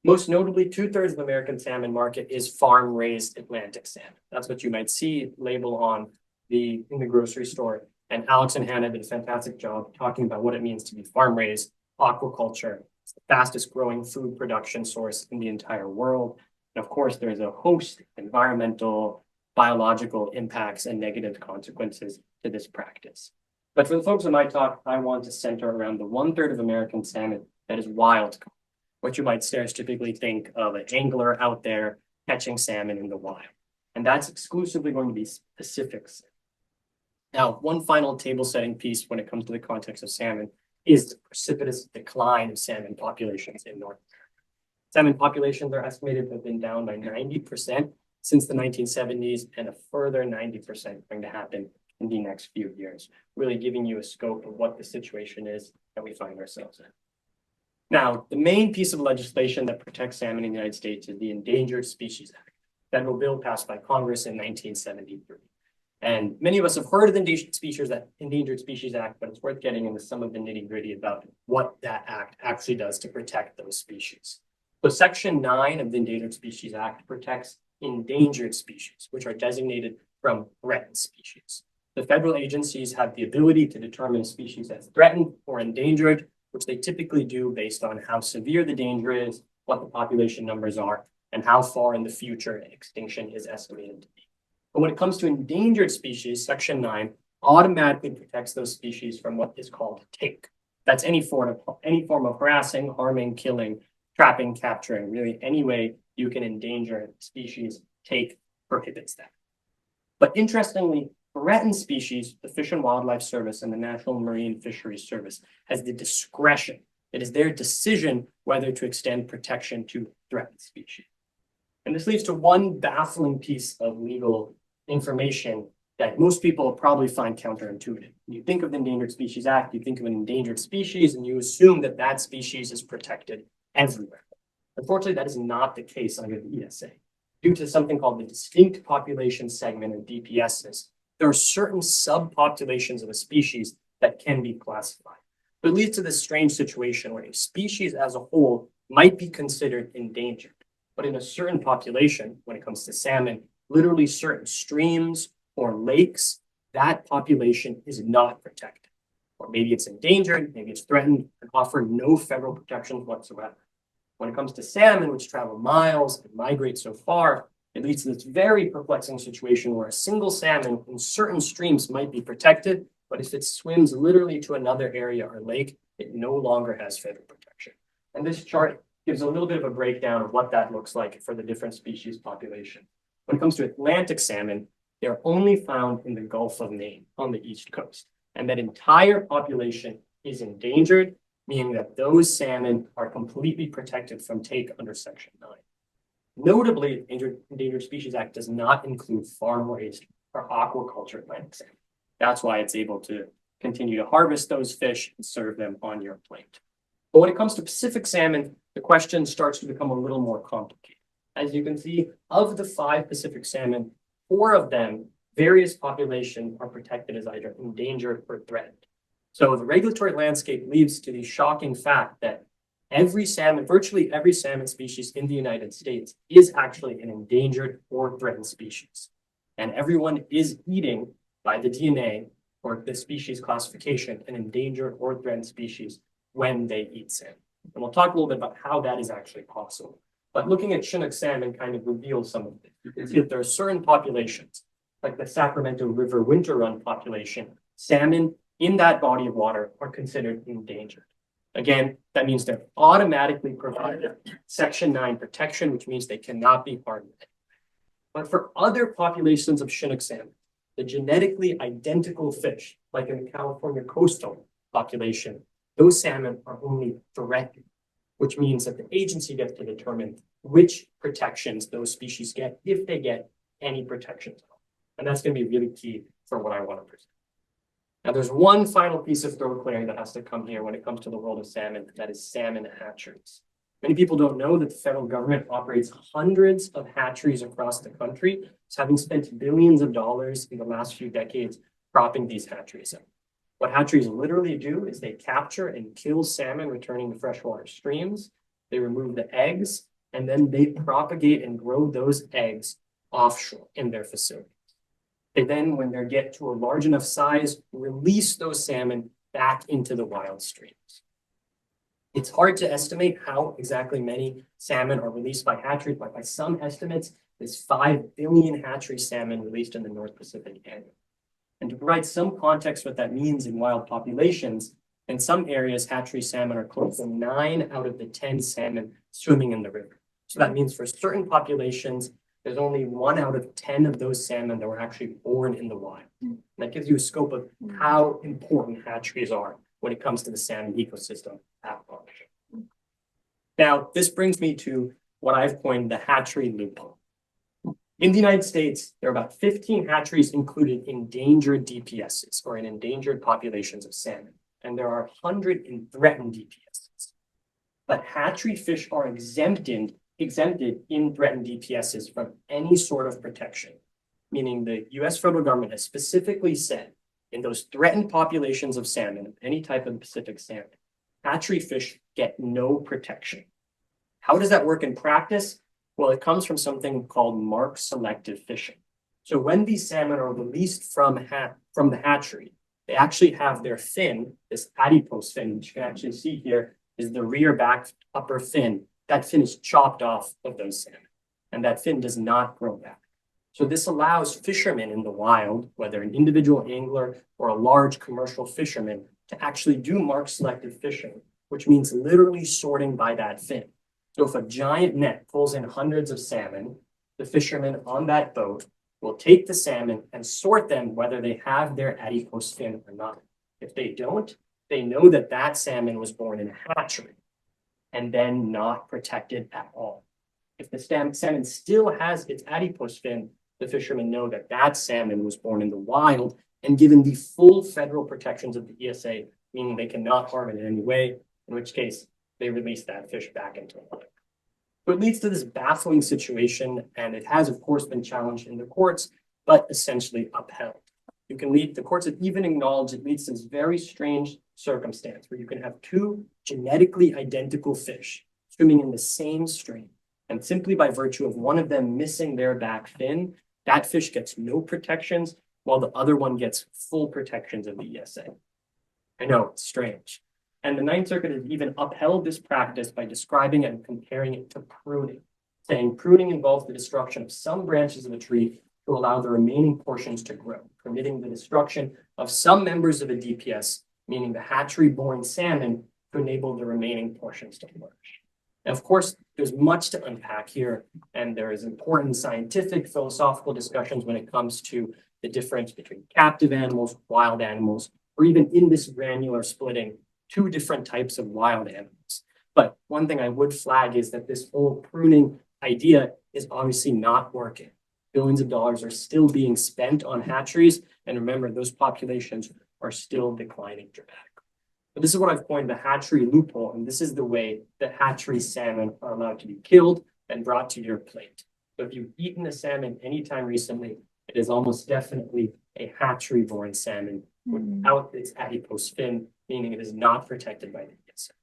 Most notably, 2/3 of the American salmon market is farm-raised Atlantic salmon. That's what you might see labeled on in the grocery store. And Alex and Hannah did a fantastic job talking about what it means to be farm-raised aquaculture. It's the fastest growing food production source in the entire world. And of course, there's a host of environmental, biological impacts and negative consequences to this practice. But for the folks in my talk, I want to center around the 1/3 of American salmon that is wild caught. What you might stereotypically think of an angler out there catching salmon in the wild. And that's exclusively going to be Pacific salmon. Now, one final table setting piece when it comes to the context of salmon is the precipitous decline of salmon populations in North America. Salmon populations are estimated to have been down by 90% since the 1970s, and a further 90% going to happen in the next few years, really giving you a scope of what the situation is that we find ourselves in. Now, the main piece of legislation that protects salmon in the United States is the Endangered Species Act, federal bill passed by Congress in 1973. And many of us have heard of the Endangered Species Act, but it's worth getting into some of the nitty-gritty about what that act actually does to protect those species. So Section 9 of the Endangered Species Act protects endangered species, which are designated from threatened species. The federal agencies have the ability to determine a species as threatened or endangered, which they typically do based on how severe the danger is, what the population numbers are, and how far in the future extinction is estimated to be. But when it comes to endangered species, Section 9 automatically protects those species from what is called take. That's any form of harassing, harming, killing, trapping, capturing, really any way you can endanger a species, take prohibits that. But interestingly, threatened species, the Fish and Wildlife Service and the National Marine Fisheries Service has the discretion. It is their decision whether to extend protection to threatened species. And this leads to one baffling piece of legal information that most people probably find counterintuitive. You think of the Endangered Species Act, you think of an endangered species, and you assume that that species is protected everywhere. Unfortunately, that is not the case under the ESA. Due to something called the Distinct Population Segment, or DPSs, there are certain subpopulations of a species that can be classified. But it leads to this strange situation where a species as a whole might be considered endangered. But in a certain population, when it comes to salmon, literally certain streams or lakes, that population is not protected. Or maybe it's endangered, maybe it's threatened, and offer no federal protections whatsoever. When it comes to salmon, which travel miles and migrate so far, it leads to this very perplexing situation where a single salmon in certain streams might be protected, but if it swims literally to another area or lake, it no longer has federal protection. And this chart gives a little bit of a breakdown of what that looks like for the different species population. When it comes to Atlantic salmon, they're only found in the Gulf of Maine on the East Coast. And that entire population is endangered, meaning that those salmon are completely protected from take under Section 9. Notably, the Endangered Species Act does not include farm-raised or aquaculture Atlantic salmon. That's why it's able to continue to harvest those fish and serve them on your plate. But when it comes to Pacific salmon, the question starts to become a little more complicated. As you can see, of the 5 Pacific salmon, 4 of them, various populations are protected as either endangered or threatened. So the regulatory landscape leads to the shocking fact that virtually every salmon species in the United States is actually an endangered or threatened species. And everyone is eating, by the DNA or the species classification, an endangered or threatened species when they eat salmon. And we'll talk a little bit about how that is actually possible. But looking at Chinook salmon kind of reveals some of it. You can see that there are certain populations, like the Sacramento River winter run population, salmon in that body of water are considered endangered. Again, that means they're automatically provided Section 9 protection, which means they cannot be harmed. But for other populations of Chinook salmon, the genetically identical fish, like in the California coastal population, those salmon are only threatened, which means that the agency gets to determine which protections those species get, if they get any protections. And that's going to be really key for what I want to present. Now, there's one final piece of thorough clearing that has to come here when it comes to the world of salmon, that is salmon hatcheries. Many people don't know that the federal government operates hundreds of hatcheries across the country, having spent billions of dollars in the last few decades propping these hatcheries up. What hatcheries literally do is they capture and kill salmon returning to freshwater streams. They remove the eggs, and then they propagate and grow those eggs offshore in their facilities. They then, when they get to a large enough size, release those salmon back into the wild streams. It's hard to estimate how exactly many salmon are released by hatcheries, but by some estimates, there's 5 billion hatchery salmon released in the North Pacific annually. And to provide some context what that means in wild populations, in some areas, hatchery salmon are close to 9 out of the 10 salmon swimming in the river. So that means for certain populations, there's only 1 out of 10 of those salmon that were actually born in the wild. And that gives you a scope of how important hatcheries are when it comes to the salmon ecosystem at large. Now, this brings me to what I've coined the hatchery loophole. In the United States, there are about 15 hatcheries included in endangered DPSs, or in endangered populations of salmon, and there are 100 in threatened DPSs. But hatchery fish are exempted in threatened DPSs from any sort of protection, meaning the US federal government has specifically said in those threatened populations of salmon, any type of Pacific salmon, hatchery fish get no protection. How does that work in practice? Well, it comes from something called mark selective fishing. So when these salmon are released from the hatchery, they actually have their fin, this adipose fin, which you can actually see here is the rear back upper fin. That fin is chopped off of those salmon, and that fin does not grow back. So this allows fishermen in the wild, whether an individual angler or a large commercial fisherman, to actually do mark selective fishing, which means literally sorting by that fin. So if a giant net pulls in hundreds of salmon, the fishermen on that boat will take the salmon and sort them whether they have their adipose fin or not. If they don't, they know that that salmon was born in a hatchery and then not protected at all. If the salmon still has its adipose fin, the fishermen know that that salmon was born in the wild and given the full federal protections of the ESA, meaning they cannot harm it in any way, in which case they release that fish back into the water. So it leads to this baffling situation, and it has, of course, been challenged in the courts, but essentially upheld. The courts have even acknowledged it leads to this very strange circumstance where you can have 2 genetically identical fish swimming in the same stream. And simply by virtue of one of them missing their back fin, that fish gets no protections while the other one gets full protections of the ESA. I know, it's strange. And the Ninth Circuit has even upheld this practice by describing it and comparing it to pruning, saying pruning involves the destruction of some branches of a tree to allow the remaining portions to grow, permitting the destruction of some members of a DPS, meaning the hatchery-born salmon, to enable the remaining portions to flourish. Now, of course, there's much to unpack here, and there is important scientific, philosophical discussions when it comes to the difference between captive animals, wild animals, or even in this granular splitting, 2 different types of wild animals. But one thing I would flag is that this whole pruning idea is obviously not working. Billions of dollars are still being spent on hatcheries, and remember, those populations are still declining dramatically. But this is what I've coined the hatchery loophole, and this is the way that hatchery salmon are allowed to be killed and brought to your plate. So if you've eaten a salmon anytime recently, it is almost definitely a hatchery-born salmon without its adipose fin, meaning it is not protected by the ESA.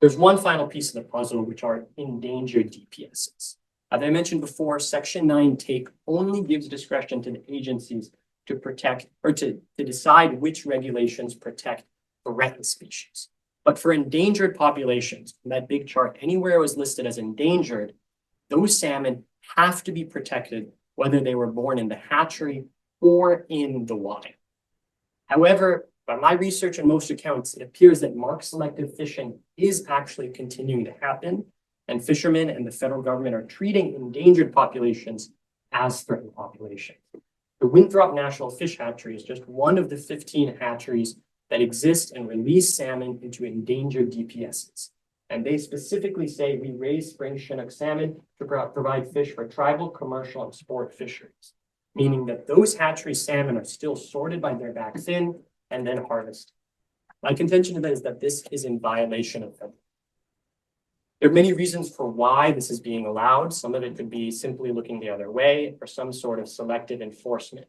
There's one final piece of the puzzle, which are endangered DPSs. As I mentioned before, Section 9 take only gives discretion to the agencies to protect or to decide which regulations protect threatened species. But for endangered populations, in that big chart, anywhere it was listed as endangered, those salmon have to be protected, whether they were born in the hatchery or in the wild. However, by my research and most accounts, it appears that mark selective fishing is actually continuing to happen, and fishermen and the federal government are treating endangered populations as threatened populations. The Winthrop National Fish Hatchery is just one of the 15 hatcheries that exist and release salmon into endangered DPSs. And they specifically say we raise spring Chinook salmon to provide fish for tribal, commercial, and sport fisheries, meaning that those hatchery salmon are still sorted by their back fin and then harvested. My contention is that this is in violation of them. There are many reasons for why this is being allowed. Some of it could be simply looking the other way or some sort of selective enforcement.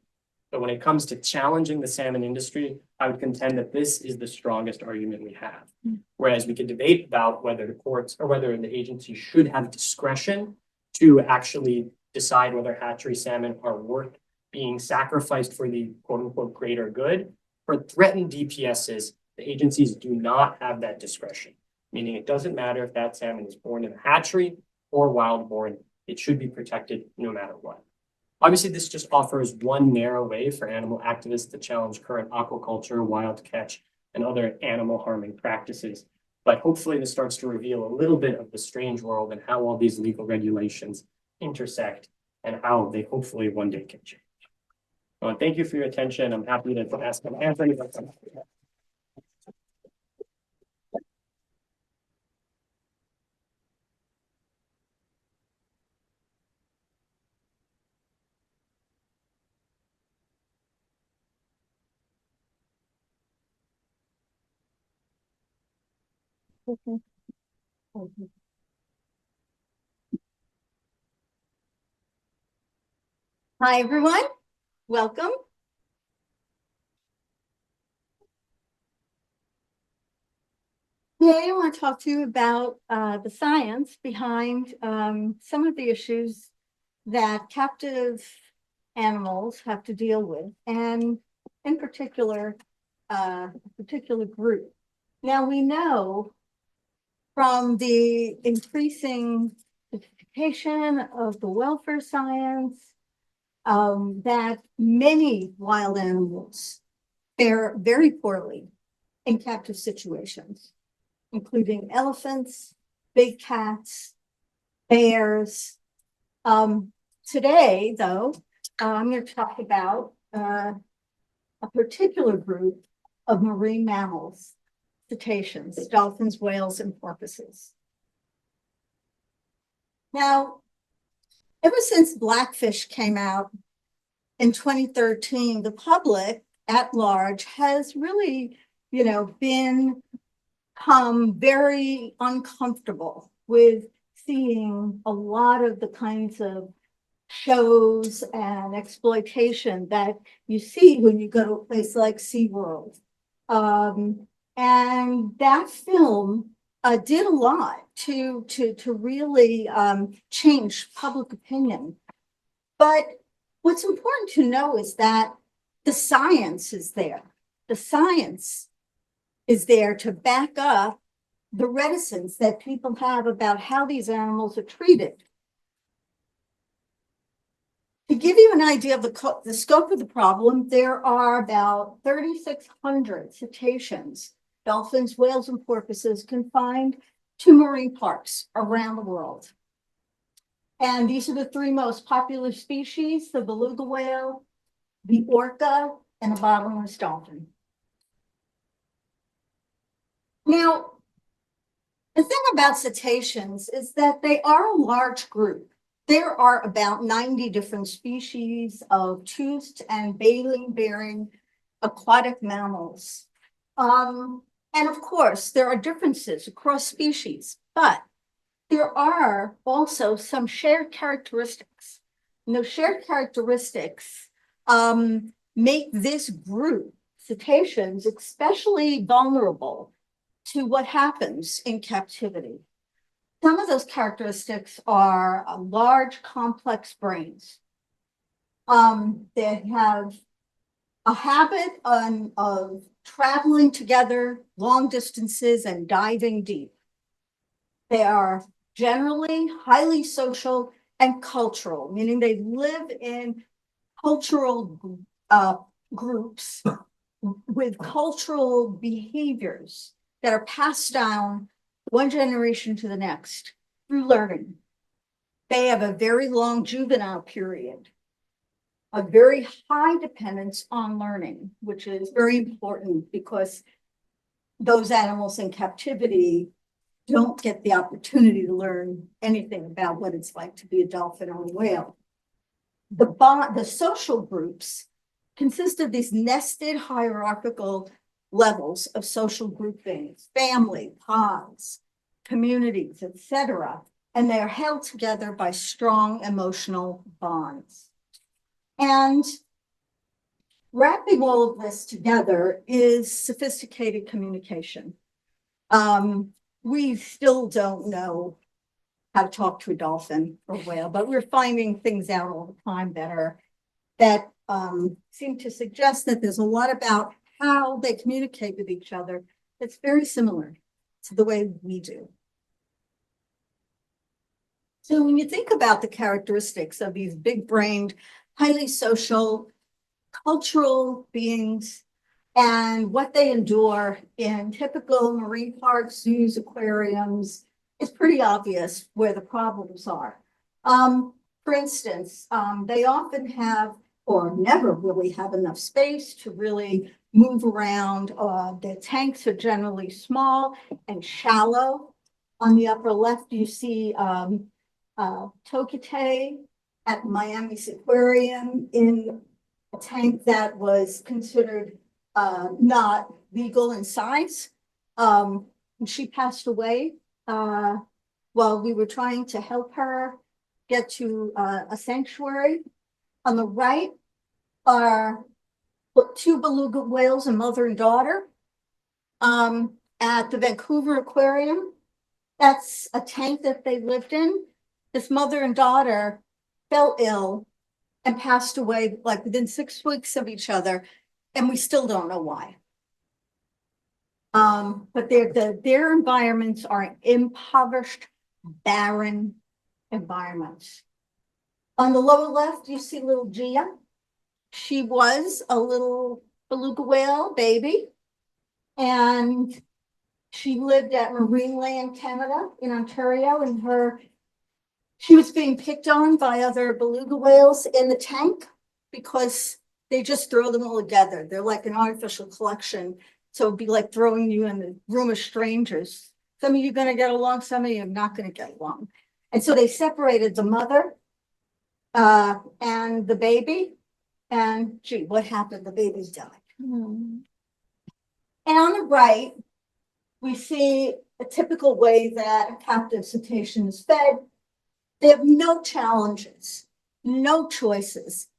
But when it comes to challenging the salmon industry, I would contend that this is the strongest argument we have. Whereas we could debate about whether the courts or whether the agency should have discretion to actually decide whether hatchery salmon are worth being sacrificed for the quote unquote greater good. For threatened DPSs, the agencies do not have that discretion, meaning it doesn't matter if that salmon is born in a hatchery or wild born, it should be protected no matter what. Obviously, this just offers one narrow way for animal activists to challenge current aquaculture, wild catch, and other animal harming practices. But hopefully this starts to reveal a little bit of the strange world and how all these legal regulations intersect and how they hopefully one day can change. Well, thank you for your attention. I'm happy to answer any questions. Hi, everyone. Welcome. Today, I want to talk to you about the science behind some of the issues that captive animals have to deal with, and in particular, a particular group. Now, we know from the increasing sophistication of the welfare science that many wild animals fare very poorly in captive situations, including elephants, big cats, bears. Today, though, I'm going to talk about a particular group of marine mammals, cetaceans, dolphins, whales, and porpoises. Now, ever since Blackfish came out in 2013, the public at large has really, become very uncomfortable with seeing a lot of the kinds of shows and exploitation that you see when you go to a place like SeaWorld. And that film did a lot to really change public opinion. But what's important to know is that the science is there. The science is there to back up the reticence that people have about how these animals are treated. To give you an idea of the scope of the problem, there are about 3,600 cetaceans, dolphins, whales, and porpoises confined to marine parks around the world. And these are the three most popular species: the beluga whale, the orca, and the bottlenose dolphin. Now, the thing about cetaceans is that they are a large group. There are about 90 different species of toothed and baleen-bearing aquatic mammals. And of course, there are differences across species, but there are also some shared characteristics. And those shared characteristics make this group, cetaceans, especially vulnerable to what happens in captivity. Some of those characteristics are large, complex brains. They have a habit of traveling together long distances and diving deep. They are generally highly social and cultural, meaning they live in cultural groups with cultural behaviors that are passed down one generation to the next through learning. They have a very long juvenile period, a very high dependence on learning, which is very important because those animals in captivity don't get the opportunity to learn anything about what it's like to be a dolphin or a whale. The social groups consist of these nested hierarchical levels of social groupings, family, pods, communities, etc. And they are held together by strong emotional bonds. And wrapping all of this together is sophisticated communication. We still don't know how to talk to a dolphin or whale, but we're finding things out all the time that seem to suggest that there's a lot about how they communicate with each other that's very similar to the way we do. So when you think about the characteristics of these big-brained, highly social, cultural beings and what they endure in typical marine parks, zoos, aquariums, it's pretty obvious where the problems are. For instance, they often have or never really have enough space to really move around. Their tanks are generally small and shallow. On the upper left, you see Tokite at Miami's Aquarium in a tank that was considered not legal in size. She passed away while we were trying to help her get to a sanctuary. On the right are two beluga whales, a mother and daughter, at the Vancouver Aquarium. That's a tank that they lived in. This mother and daughter fell ill and passed away like within 6 weeks of each other, and we still don't know why. But their environments are impoverished, barren environments. On the lower left, you see little Gia. She was a little beluga whale baby, and she lived at Marineland, Canada, in Ontario, and she was being picked on by other beluga whales in the tank because they just throw them all together. They're like an artificial collection. So it'd be like throwing you in the room of strangers. Some of you are going to get along, some of you are not going to get along. And so they separated the mother and the baby. And gee, what happened? The baby's died. And on the right, we see a typical way that a captive cetacean is fed. They have no challenges, no choices.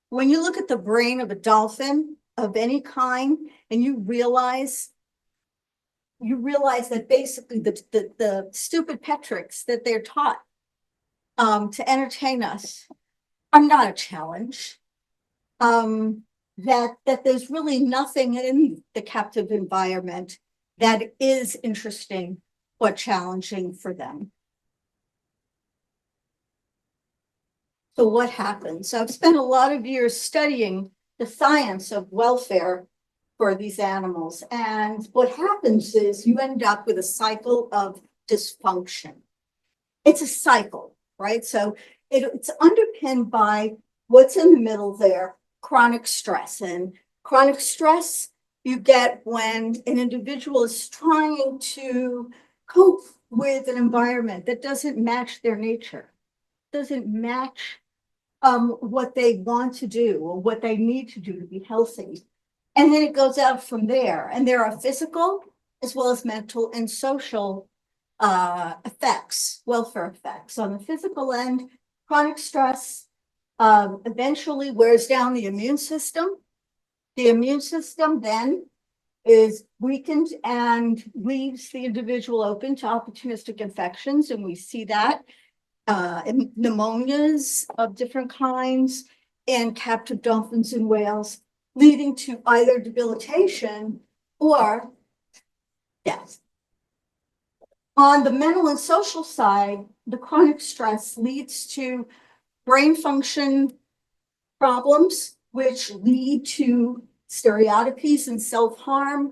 When you look at the brain of a dolphin of any kind, and you realize that basically the stupid pet tricks that they're taught to entertain us are not a challenge. That there's really nothing in the captive environment that is interesting or challenging for them. So what happens? I've spent a lot of years studying the science of welfare for these animals. And what happens is you end up with a cycle of dysfunction. It's a cycle, right? So it's underpinned by what's in the middle there, chronic stress. And chronic stress you get when an individual is trying to cope with an environment that doesn't match their nature, doesn't match what they want to do or what they need to do to be healthy. And then it goes out from there. And there are physical as well as mental and social effects, welfare effects. On the physical end, chronic stress eventually wears down the immune system. The immune system then is weakened and leaves the individual open to opportunistic infections. And we see that in pneumonias of different kinds in captive dolphins and whales, leading to either debilitation or death. On the mental and social side, the chronic stress leads to brain function problems, which lead to stereotypies and self-harm,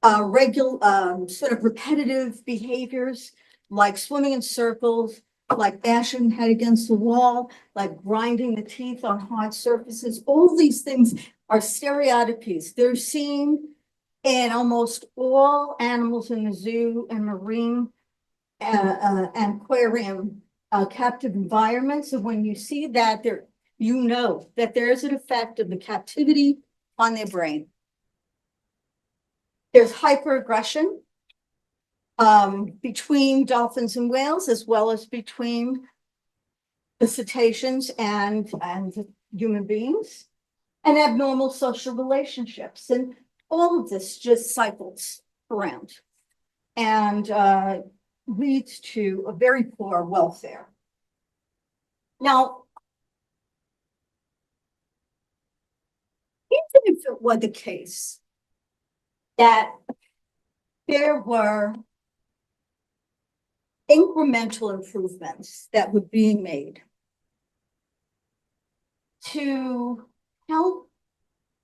sort of repetitive behaviors like swimming in circles, like bashing head against the wall, like grinding the teeth on hard surfaces. All these things are stereotypies. They're seen in almost all animals in the zoo and marine and aquarium captive environments. And when you see that, you know that there's an effect of the captivity on their brain. There's hyperaggression between dolphins and whales, as well as between the cetaceans and human beings, and abnormal social relationships. And all of this just cycles around and leads to a very poor welfare. Now, even if it were the case that there were incremental improvements that were being made to help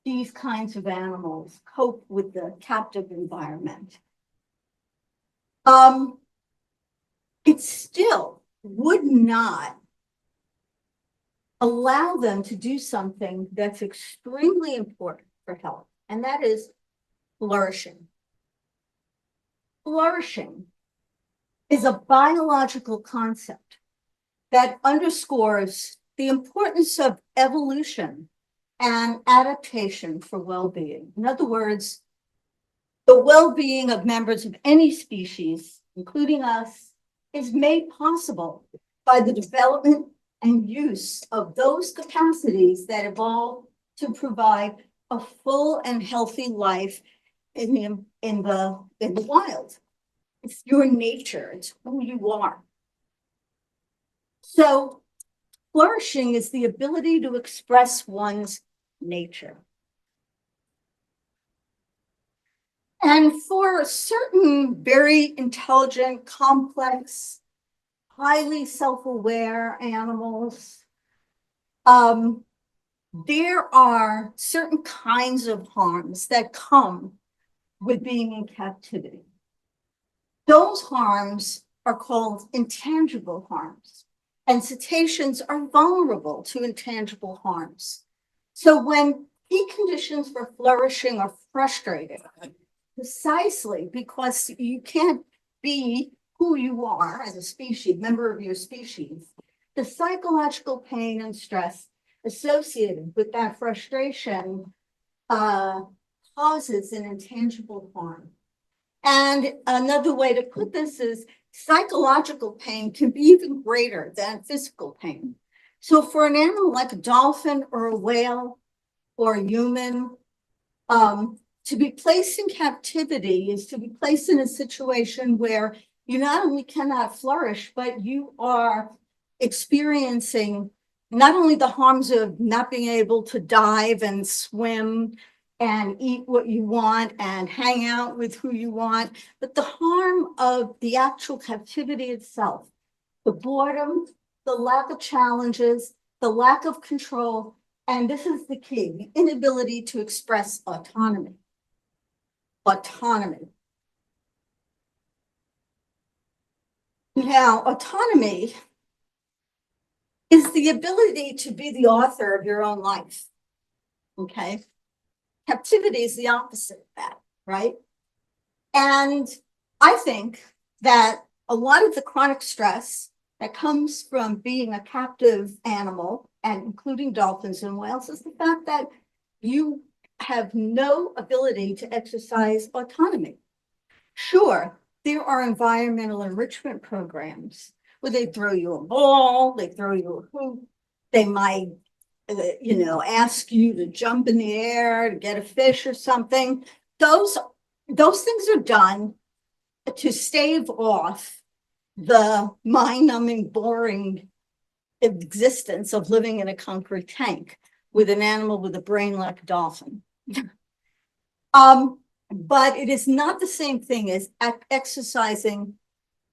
these kinds of animals cope with the captive environment, it still would not allow them to do something that's extremely important for health, and that is flourishing. Flourishing is a biological concept that underscores the importance of evolution and adaptation for well-being. In other words, the well-being of members of any species, including us, is made possible by the development and use of those capacities that evolve to provide a full and healthy life in the wild. It's your nature, it's who you are. So flourishing is the ability to express one's nature. And for certain very intelligent, complex, highly self-aware animals, there are certain kinds of harms that come with being in captivity. Those harms are called intangible harms, and cetaceans are vulnerable to intangible harms. So when key conditions for flourishing are frustrated, precisely because you can't be who you are as a species, member of your species, the psychological pain and stress associated with that frustration causes an intangible harm. And another way to put this is psychological pain can be even greater than physical pain. So for an animal like a dolphin or a whale or a human, to be placed in captivity is to be placed in a situation where you not only cannot flourish, but you are experiencing not only the harms of not being able to dive and swim and eat what you want and hang out with who you want, but the harm of the actual captivity itself, the boredom, the lack of challenges, the lack of control, and this is the key, the inability to express autonomy. Autonomy. Now, autonomy is the ability to be the author of your own life, okay? Captivity is the opposite of that, right? And I think that a lot of the chronic stress that comes from being a captive animal, and including dolphins and whales, is the fact that you have no ability to exercise autonomy. Sure, there are environmental enrichment programs where they throw you a ball, they throw you a hoop, they might ask you to jump in the air to get a fish or something. Those things are done to stave off the mind-numbing, boring existence of living in a concrete tank with an animal with a brain like a dolphin. But it is not the same thing as exercising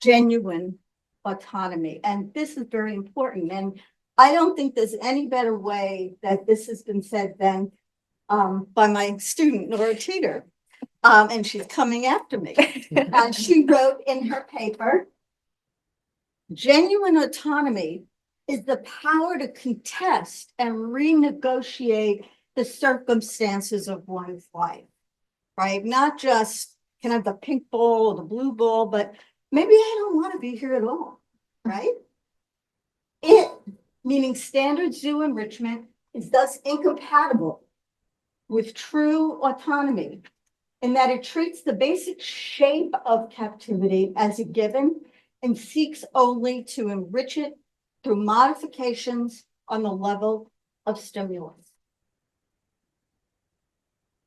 genuine autonomy. And this is very important. And I don't think there's any better way that this has been said than by my student, Nora Teeter. And she's coming after me. And she wrote in her paper, genuine autonomy is the power to contest and renegotiate the circumstances of one's life, right? Not just can I have the pink ball or the blue ball, but maybe I don't want to be here at all, right? It, meaning standard zoo enrichment, is thus incompatible with true autonomy in that it treats the basic shape of captivity as a given and seeks only to enrich it through modifications on the level of stimulus.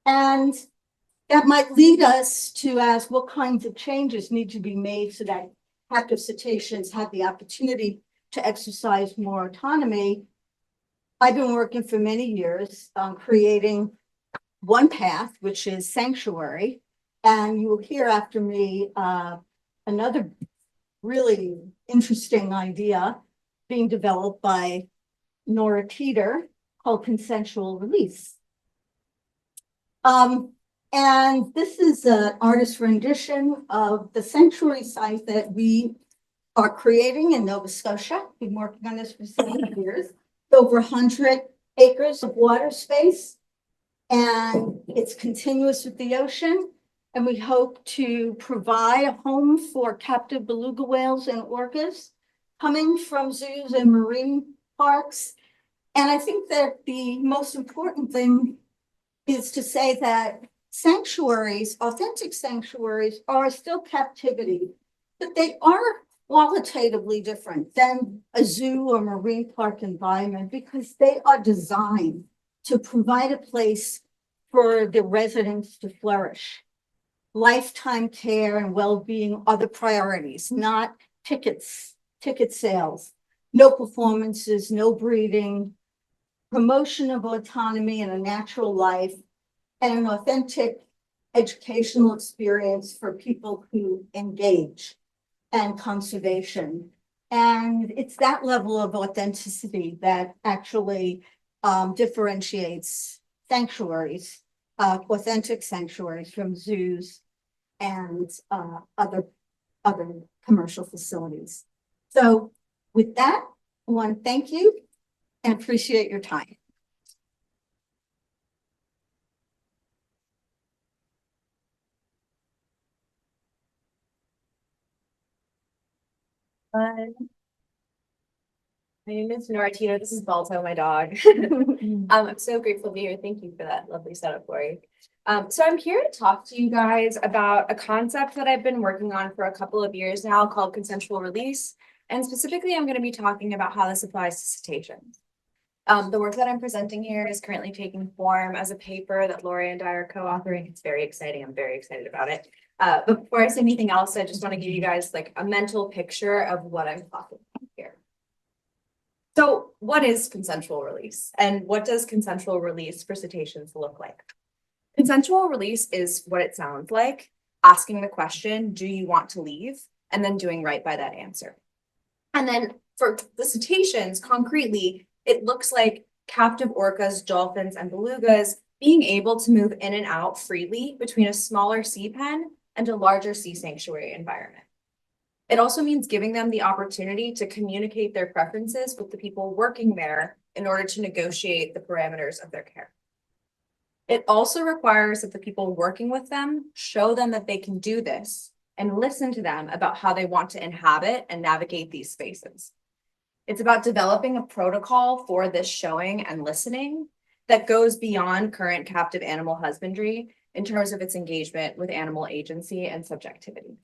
And that might lead us to ask what kinds of changes need to be made so that captive cetaceans have the opportunity to exercise more autonomy. I've been working for many years on creating one path, which is sanctuary. And you will hear after me another really interesting idea being developed by Nora Teeter called consensual release. And this is an artist rendition of the sanctuary site that we are creating in Nova Scotia. We've been working on this for 7 years, over 100 acres of water space, and it's continuous with the ocean. And we hope to provide a home for captive beluga whales and orcas coming from zoos and marine parks. And I think that the most important thing is to say that sanctuaries, authentic sanctuaries, are still captivity, but they are qualitatively different than a zoo or marine park environment because they are designed to provide a place for the residents to flourish. Lifetime care and well-being are the priorities, not ticket sales, no performances, no breeding, promotion of autonomy and a natural life, and an authentic educational experience for people who engage, and conservation. And it's that level of authenticity that actually differentiates sanctuaries, authentic sanctuaries from zoos and other commercial facilities. So with that, I want to thank you and appreciate your time. My name is Nora Tito. This is Balto, my dog. I'm so grateful to be here. Thank you for that lovely setup, Lori. So I'm here to talk to you guys about a concept that I've been working on for a couple of years now called consensual release. And specifically, I'm going to be talking about how this applies to cetaceans. The work that I'm presenting here is currently taking form as a paper that Lori and I are co-authoring. It's very exciting. I'm very excited about it. But before I say anything else, I just want to give you guys like a mental picture of what I'm talking about here. So what is consensual release and what does consensual release for cetaceans look like? Consensual release is what it sounds like, asking the question, do you want to leave? And then doing right by that answer. And then for the cetaceans, concretely, it looks like captive orcas, dolphins, and belugas being able to move in and out freely between a smaller sea pen and a larger sea sanctuary environment. It also means giving them the opportunity to communicate their preferences with the people working there in order to negotiate the parameters of their care. It also requires that the people working with them show them that they can do this and listen to them about how they want to inhabit and navigate these spaces. It's about developing a protocol for this showing and listening that goes beyond current captive animal husbandry in terms of its engagement with animal agency and subjectivity.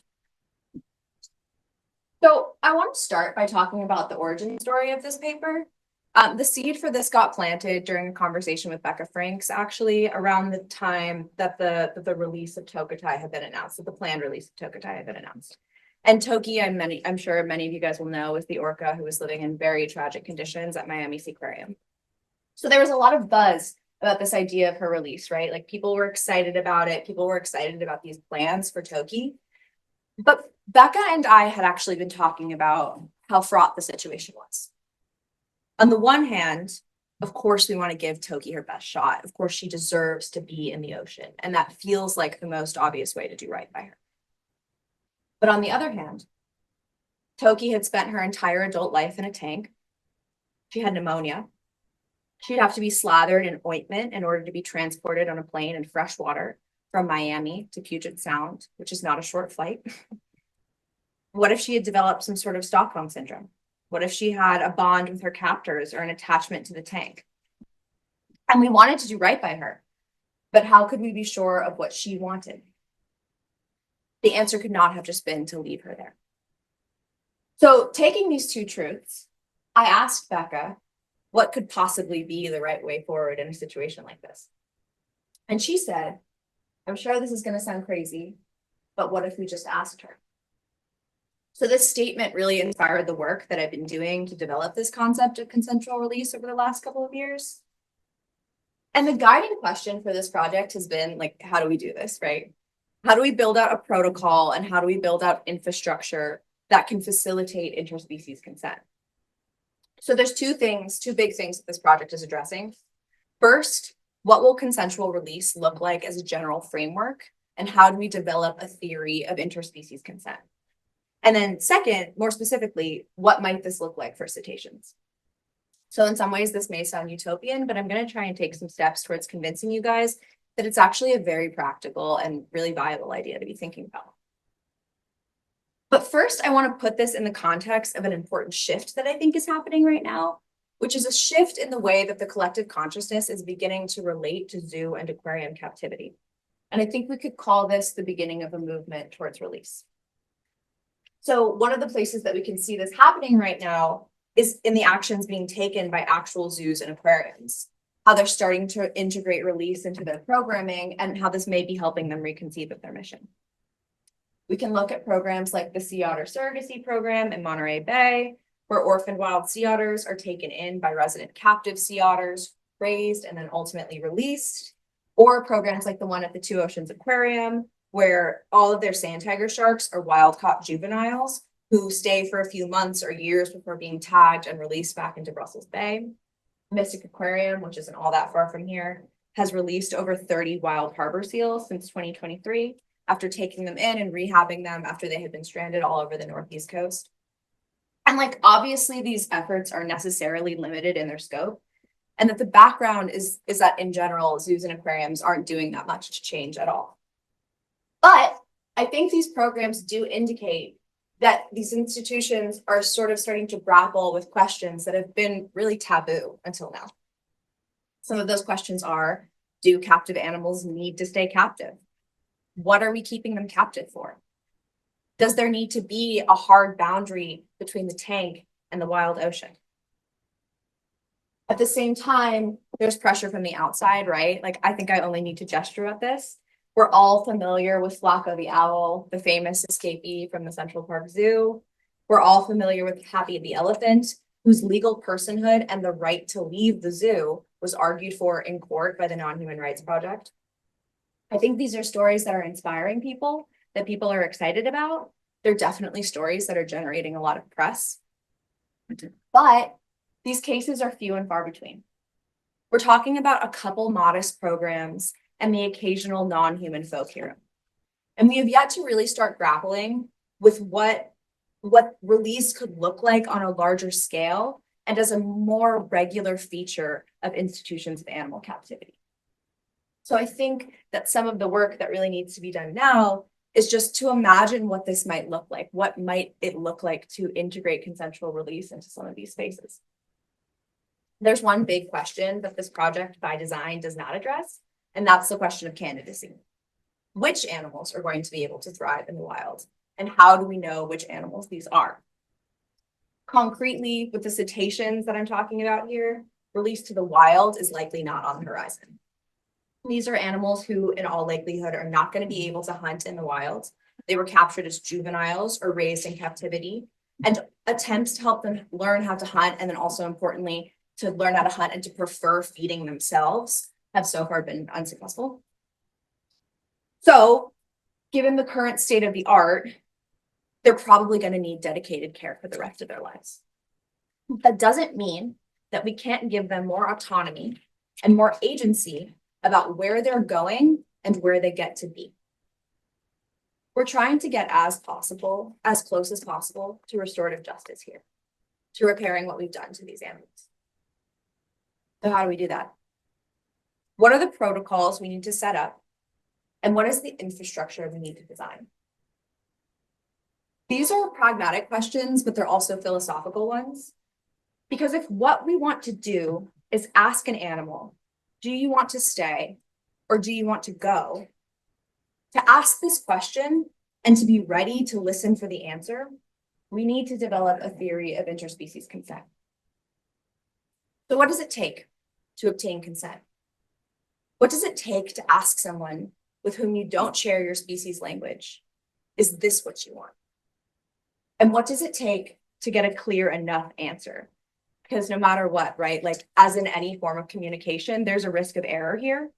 So I want to start by talking about the origin story of this paper. The seed for this got planted during a conversation with Becca Franks, actually around the time that the release of Tokutai had been announced, that the planned release of Tokutai had been announced. And Toki, I'm sure many of you guys will know, is the orca who was living in very tragic conditions at Miami Seaquarium. So there was a lot of buzz about this idea of her release, right? Like people were excited about it. People were excited about these plans for Toki. But Becca and I had actually been talking about how fraught the situation was. On the one hand, of course, we want to give Toki her best shot. Of course, she deserves to be in the ocean. And that feels like the most obvious way to do right by her. But on the other hand, Toki had spent her entire adult life in a tank. She had pneumonia. She'd have to be slathered in ointment in order to be transported on a plane in fresh water from Miami to Puget Sound, which is not a short flight. What if she had developed some sort of Stockholm syndrome? What if she had a bond with her captors or an attachment to the tank? And we wanted to do right by her, but how could we be sure of what she wanted? The answer could not have just been to leave her there. So taking these two truths, I asked Becca what could possibly be the right way forward in a situation like this. And she said, I'm sure this is going to sound crazy, but what if we just asked her? So this statement really inspired the work that I've been doing to develop this concept of consensual release over the last couple of years. And the guiding question for this project has been like, how do we do this, right? How do we build out a protocol and how do we build out infrastructure that can facilitate interspecies consent? So there's two big things that this project is addressing. First, what will consensual release look like as a general framework? And how do we develop a theory of interspecies consent? And then second, more specifically, what might this look like for cetaceans? So in some ways, this may sound utopian, but I'm going to try and take some steps towards convincing you guys that it's actually a very practical and really viable idea to be thinking about. But first, I want to put this in the context of an important shift that I think is happening right now, which is a shift in the way that the collective consciousness is beginning to relate to zoo and aquarium captivity. And I think we could call this the beginning of a movement towards release. So one of the places that we can see this happening right now is in the actions being taken by actual zoos and aquariums, how they're starting to integrate release into their programming and how this may be helping them reconceive of their mission. We can look at programs like the Sea Otter Surrogacy Program in Monterey Bay, where orphaned wild sea otters are taken in by resident captive sea otters, raised and then ultimately released, or programs like the one at the Two Oceans Aquarium, where all of their sand tiger sharks are wild-caught juveniles who stay for a few months or years before being tagged and released back into Brussels Bay. Mystic Aquarium, which isn't all that far from here, has released over 30 wild harbor seals since 2023 after taking them in and rehabbing them after they had been stranded all over the Northeast coast. And like, obviously these efforts are necessarily limited in their scope, and that the background is that in general, zoos and aquariums aren't doing that much to change at all. But I think these programs do indicate that these institutions are sort of starting to grapple with questions that have been really taboo until now. Some of those questions are, do captive animals need to stay captive? What are we keeping them captive for? Does there need to be a hard boundary between the tank and the wild ocean? At the same time, there's pressure from the outside, right? Like, I think I only need to gesture at this. We're all familiar with Flacco the owl, the famous escapee from the Central Park Zoo. We're all familiar with Happy the elephant, whose legal personhood and the right to leave the zoo was argued for in court by the Non-Human Rights Project. I think these are stories that are inspiring people, that people are excited about. They're definitely stories that are generating a lot of press. But these cases are few and far between. We're talking about a couple modest programs and the occasional non-human folk hero. And we have yet to really start grappling with what release could look like on a larger scale and as a more regular feature of institutions of animal captivity. So I think that some of the work that really needs to be done now is just to imagine what this might look like. What might it look like to integrate consensual release into some of these spaces? There's one big question that this project by design does not address, and that's the question of candidacy. Which animals are going to be able to thrive in the wild? And how do we know which animals these are? Concretely, with the cetaceans that I'm talking about here, release to the wild is likely not on the horizon. These are animals who, in all likelihood, are not going to be able to hunt in the wild. They were captured as juveniles or raised in captivity, and attempts to help them learn how to hunt, and then also importantly, to learn how to hunt and to prefer feeding themselves, have so far been unsuccessful. So, given the current state of the art, they're probably going to need dedicated care for the rest of their lives. That doesn't mean that we can't give them more autonomy and more agency about where they're going and where they get to be. We're trying to get as close as possible to restorative justice here, to repairing what we've done to these animals. So how do we do that? What are the protocols we need to set up? And what is the infrastructure we need to design? These are pragmatic questions, but they're also philosophical ones. Because if what we want to do is ask an animal, do you want to stay or do you want to go? To ask this question and to be ready to listen for the answer, we need to develop a theory of interspecies consent. So what does it take to obtain consent? What does it take to ask someone with whom you don't share your species language, is this what you want? And what does it take to get a clear enough answer? Because no matter what, right, like as in any form of communication, there's a risk of error here.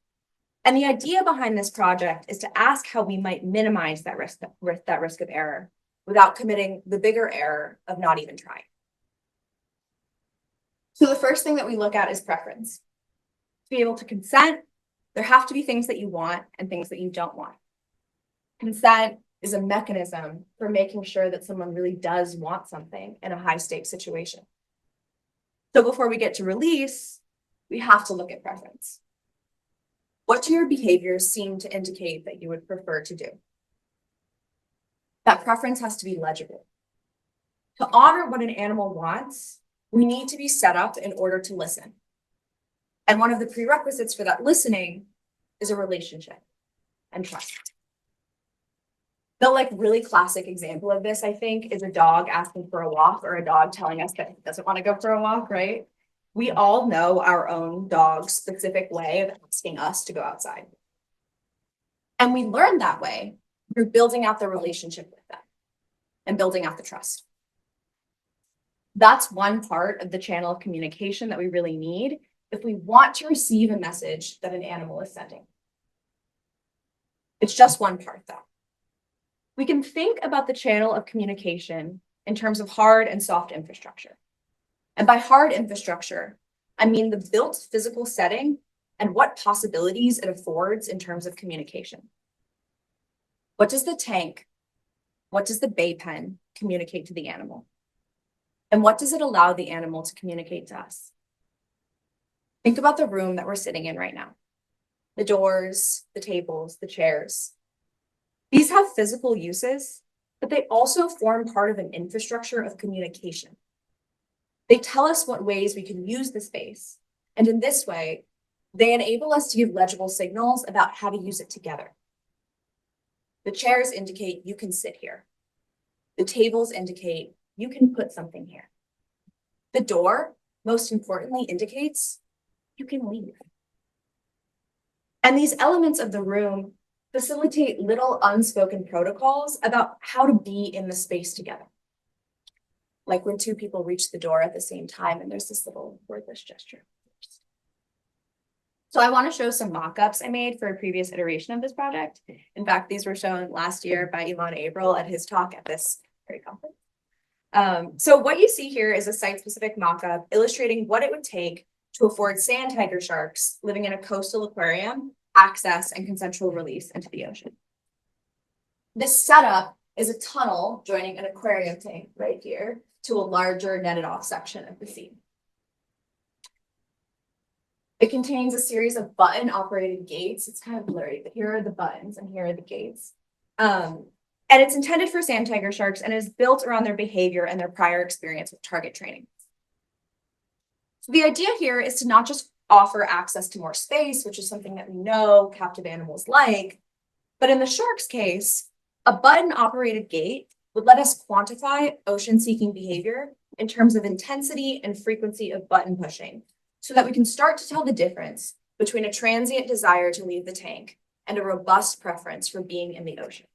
And the idea behind this project is to ask how we might minimize that risk of error without committing the bigger error of not even trying. So the first thing that we look at is preference. To be able to consent, there have to be things that you want and things that you don't want. Consent is a mechanism for making sure that someone really does want something in a high-stakes situation. So before we get to release, we have to look at preference. What do your behaviors seem to indicate that you would prefer to do? That preference has to be legible. To honor what an animal wants, we need to be set up in order to listen. And one of the prerequisites for that listening is a relationship and trust. The really classic example of this, I think, is a dog asking for a walk or a dog telling us that he doesn't want to go for a walk, right? We all know our own dog's specific way of asking us to go outside. And we learn that way through building out the relationship with them and building out the trust. That's one part of the channel of communication that we really need if we want to receive a message that an animal is sending. It's just one part, though. We can think about the channel of communication in terms of hard and soft infrastructure. And by hard infrastructure, I mean the built physical setting and what possibilities it affords in terms of communication. What does the tank, what does the bay pen communicate to the animal? And what does it allow the animal to communicate to us? Think about the room that we're sitting in right now. The doors, the tables, the chairs. These have physical uses, but they also form part of an infrastructure of communication. They tell us what ways we can use the space, and in this way, they enable us to give legible signals about how to use it together. The chairs indicate you can sit here. The tables indicate you can put something here. The door, most importantly, indicates you can leave. And these elements of the room facilitate little unspoken protocols about how to be in the space together. Like when two people reach the door at the same time and there's this little wordless gesture. So I want to show some mock-ups I made for a previous iteration of this project. In fact, these were shown last year by Ilan April at his talk at this very conference. So what you see here is a site-specific mock-up illustrating what it would take to afford sand tiger sharks living in a coastal aquarium access and consensual release into the ocean. This setup is a tunnel joining an aquarium tank right here to a larger netted off section of the sea. It contains a series of button operated gates. It's kind of blurry, but here are the buttons and here are the gates. And it's intended for sand tiger sharks and is built around their behavior and their prior experience with target training. So the idea here is to not just offer access to more space, which is something that we know captive animals like, but in the shark's case, a button-operated gate would let us quantify ocean-seeking behavior in terms of intensity and frequency of button pushing, so that we can start to tell the difference between a transient desire to leave the tank and a robust preference for being in the ocean.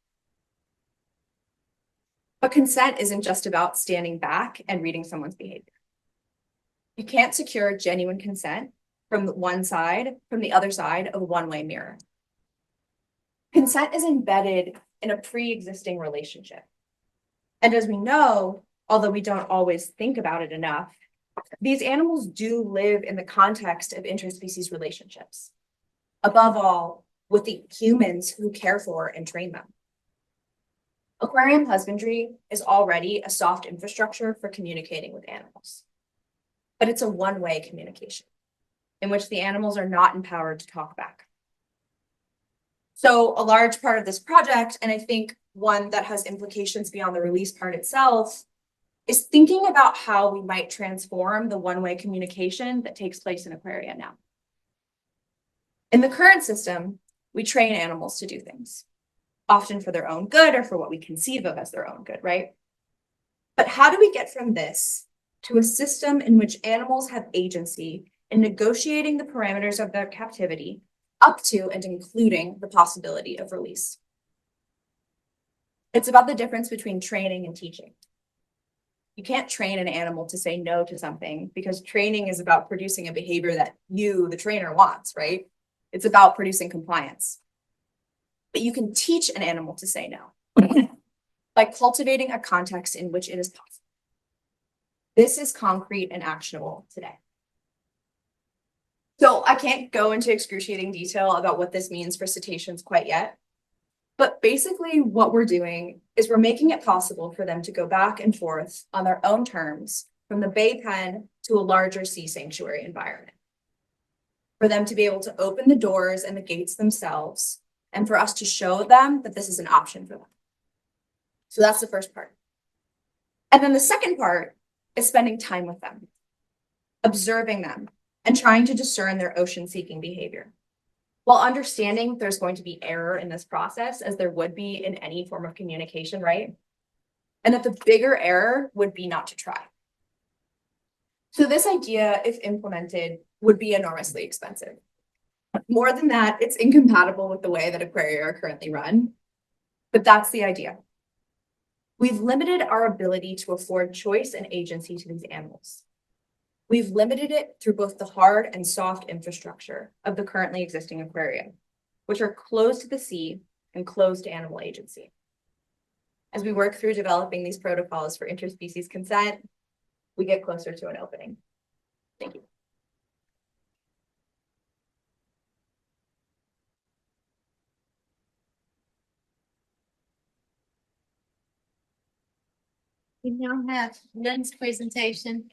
But consent isn't just about standing back and reading someone's behavior. You can't secure genuine consent from the other side of a one-way mirror. Consent is embedded in a pre-existing relationship. And as we know, although we don't always think about it enough, these animals do live in the context of interspecies relationships. Above all, with the humans who care for and train them. Aquarium husbandry is already a soft infrastructure for communicating with animals. But it's a one-way communication in which the animals are not empowered to talk back. So a large part of this project, and I think one that has implications beyond the release part itself, is thinking about how we might transform the one-way communication that takes place in aquaria now. In the current system, we train animals to do things, often for their own good or for what we conceive of as their own good, right? But how do we get from this to a system in which animals have agency in negotiating the parameters of their captivity up to and including the possibility of release? It's about the difference between training and teaching. You can't train an animal to say no to something because training is about producing a behavior that you, the trainer, wants, right? It's about producing compliance. But you can teach an animal to say no by cultivating a context in which it is possible. This is concrete and actionable today. So I can't go into excruciating detail about what this means for cetaceans quite yet. But basically what we're doing is we're making it possible for them to go back and forth on their own terms from the bay pen to a larger sea sanctuary environment. For them to be able to open the doors and the gates themselves, and for us to show them that this is an option for them. So that's the first part. And then the second part is spending time with them, observing them, and trying to discern their ocean-seeking behavior. While understanding there's going to be error in this process, as there would be in any form of communication, right? And that the bigger error would be not to try. So this idea, if implemented, would be enormously expensive. More than that, it's incompatible with the way that aquaria are currently run. But that's the idea. We've limited our ability to afford choice and agency to these animals. We've limited it through both the hard and soft infrastructure of the currently existing aquaria, which are closed to the sea and closed to animal agency. As we work through developing these protocols for interspecies consent, we get closer to an opening. Thank you. We now have Lynn's presentation.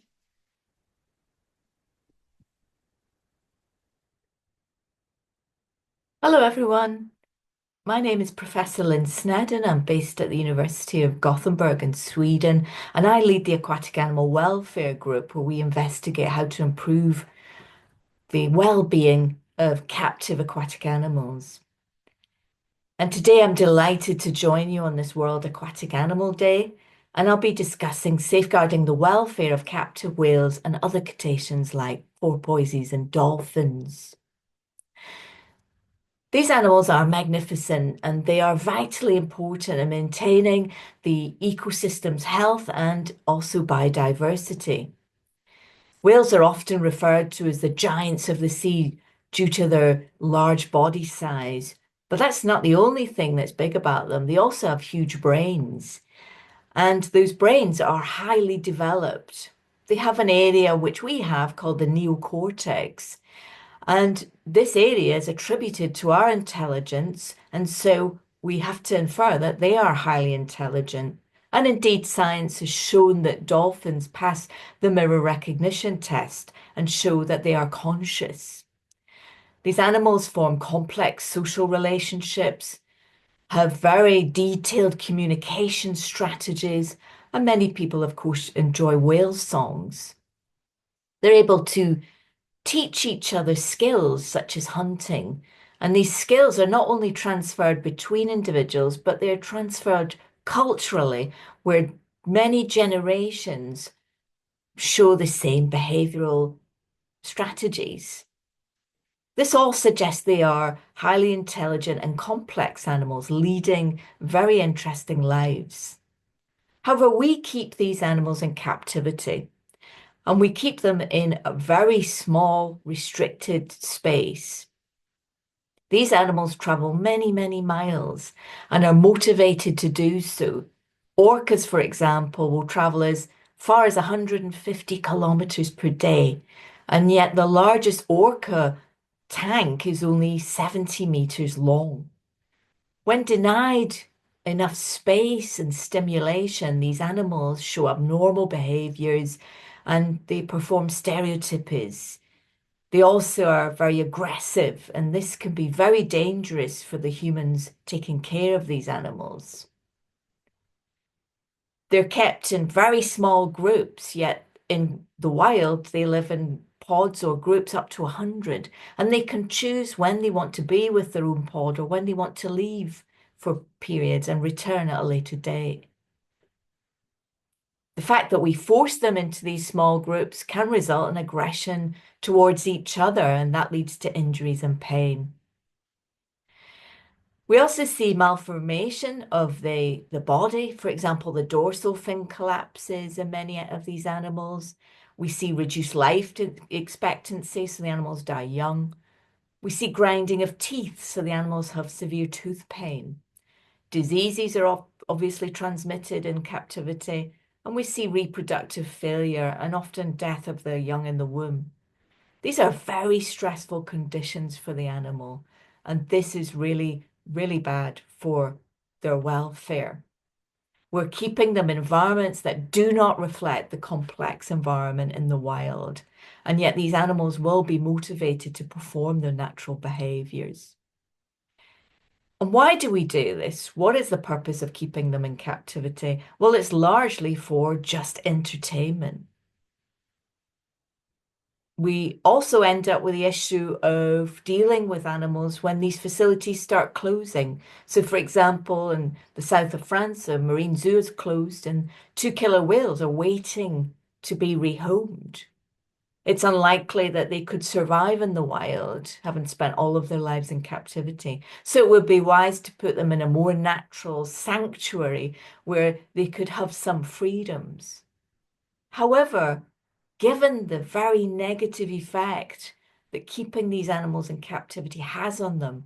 Hello, everyone. My name is Professor Lynn Snedden. I'm based at the University of Gothenburg in Sweden, and I lead the Aquatic Animal Welfare Group, where we investigate how to improve the well-being of captive aquatic animals. And today I'm delighted to join you on this World Aquatic Animal Day, and I'll be discussing safeguarding the welfare of captive whales and other cetaceans like porpoises and dolphins. These animals are magnificent and they are vitally important in maintaining the ecosystem's health and also biodiversity. Whales are often referred to as the giants of the sea due to their large body size, but that's not the only thing that's big about them. They also have huge brains, and those brains are highly developed. They have an area which we have called the neocortex. And this area is attributed to our intelligence, and so we have to infer that they are highly intelligent. And indeed, science has shown that dolphins pass the mirror recognition test and show that they are conscious. These animals form complex social relationships, have very detailed communication strategies, and many people, of course, enjoy whale songs. They're able to teach each other skills such as hunting. And these skills are not only transferred between individuals, but they're transferred culturally, where many generations show the same behavioral strategies. This all suggests they are highly intelligent and complex animals leading very interesting lives. However, we keep these animals in captivity. And we keep them in a very small, restricted space. These animals travel many, many miles and are motivated to do so. Orcas, for example, will travel as far as 150 kilometers per day, and yet the largest orca tank is only 70 meters long. When denied enough space and stimulation, these animals show abnormal behaviors and they perform stereotypies. They also are very aggressive, and this can be very dangerous for the humans taking care of these animals. They're kept in very small groups, yet in the wild, they live in pods or groups up to 100, and they can choose when they want to be with their own pod or when they want to leave for periods and return at a later date. The fact that we force them into these small groups can result in aggression towards each other, and that leads to injuries and pain. We also see malformation of the body. For example, the dorsal fin collapses in many of these animals. We see reduced life expectancy, so the animals die young. We see grinding of teeth, so the animals have severe tooth pain. Diseases are obviously transmitted in captivity, and we see reproductive failure and often death of the young in the womb. These are very stressful conditions for the animal, and this is really, really bad for their welfare. We're keeping them in environments that do not reflect the complex environment in the wild, and yet these animals will be motivated to perform their natural behaviors. And why do we do this? What is the purpose of keeping them in captivity? Well, it's largely for just entertainment. We also end up with the issue of dealing with animals when these facilities start closing. So, for example, in the south of France, a marine zoo is closed and 2 killer whales are waiting to be rehomed. It's unlikely that they could survive in the wild, having spent all of their lives in captivity. So it would be wise to put them in a more natural sanctuary where they could have some freedoms. However, given the very negative effect that keeping these animals in captivity has on them,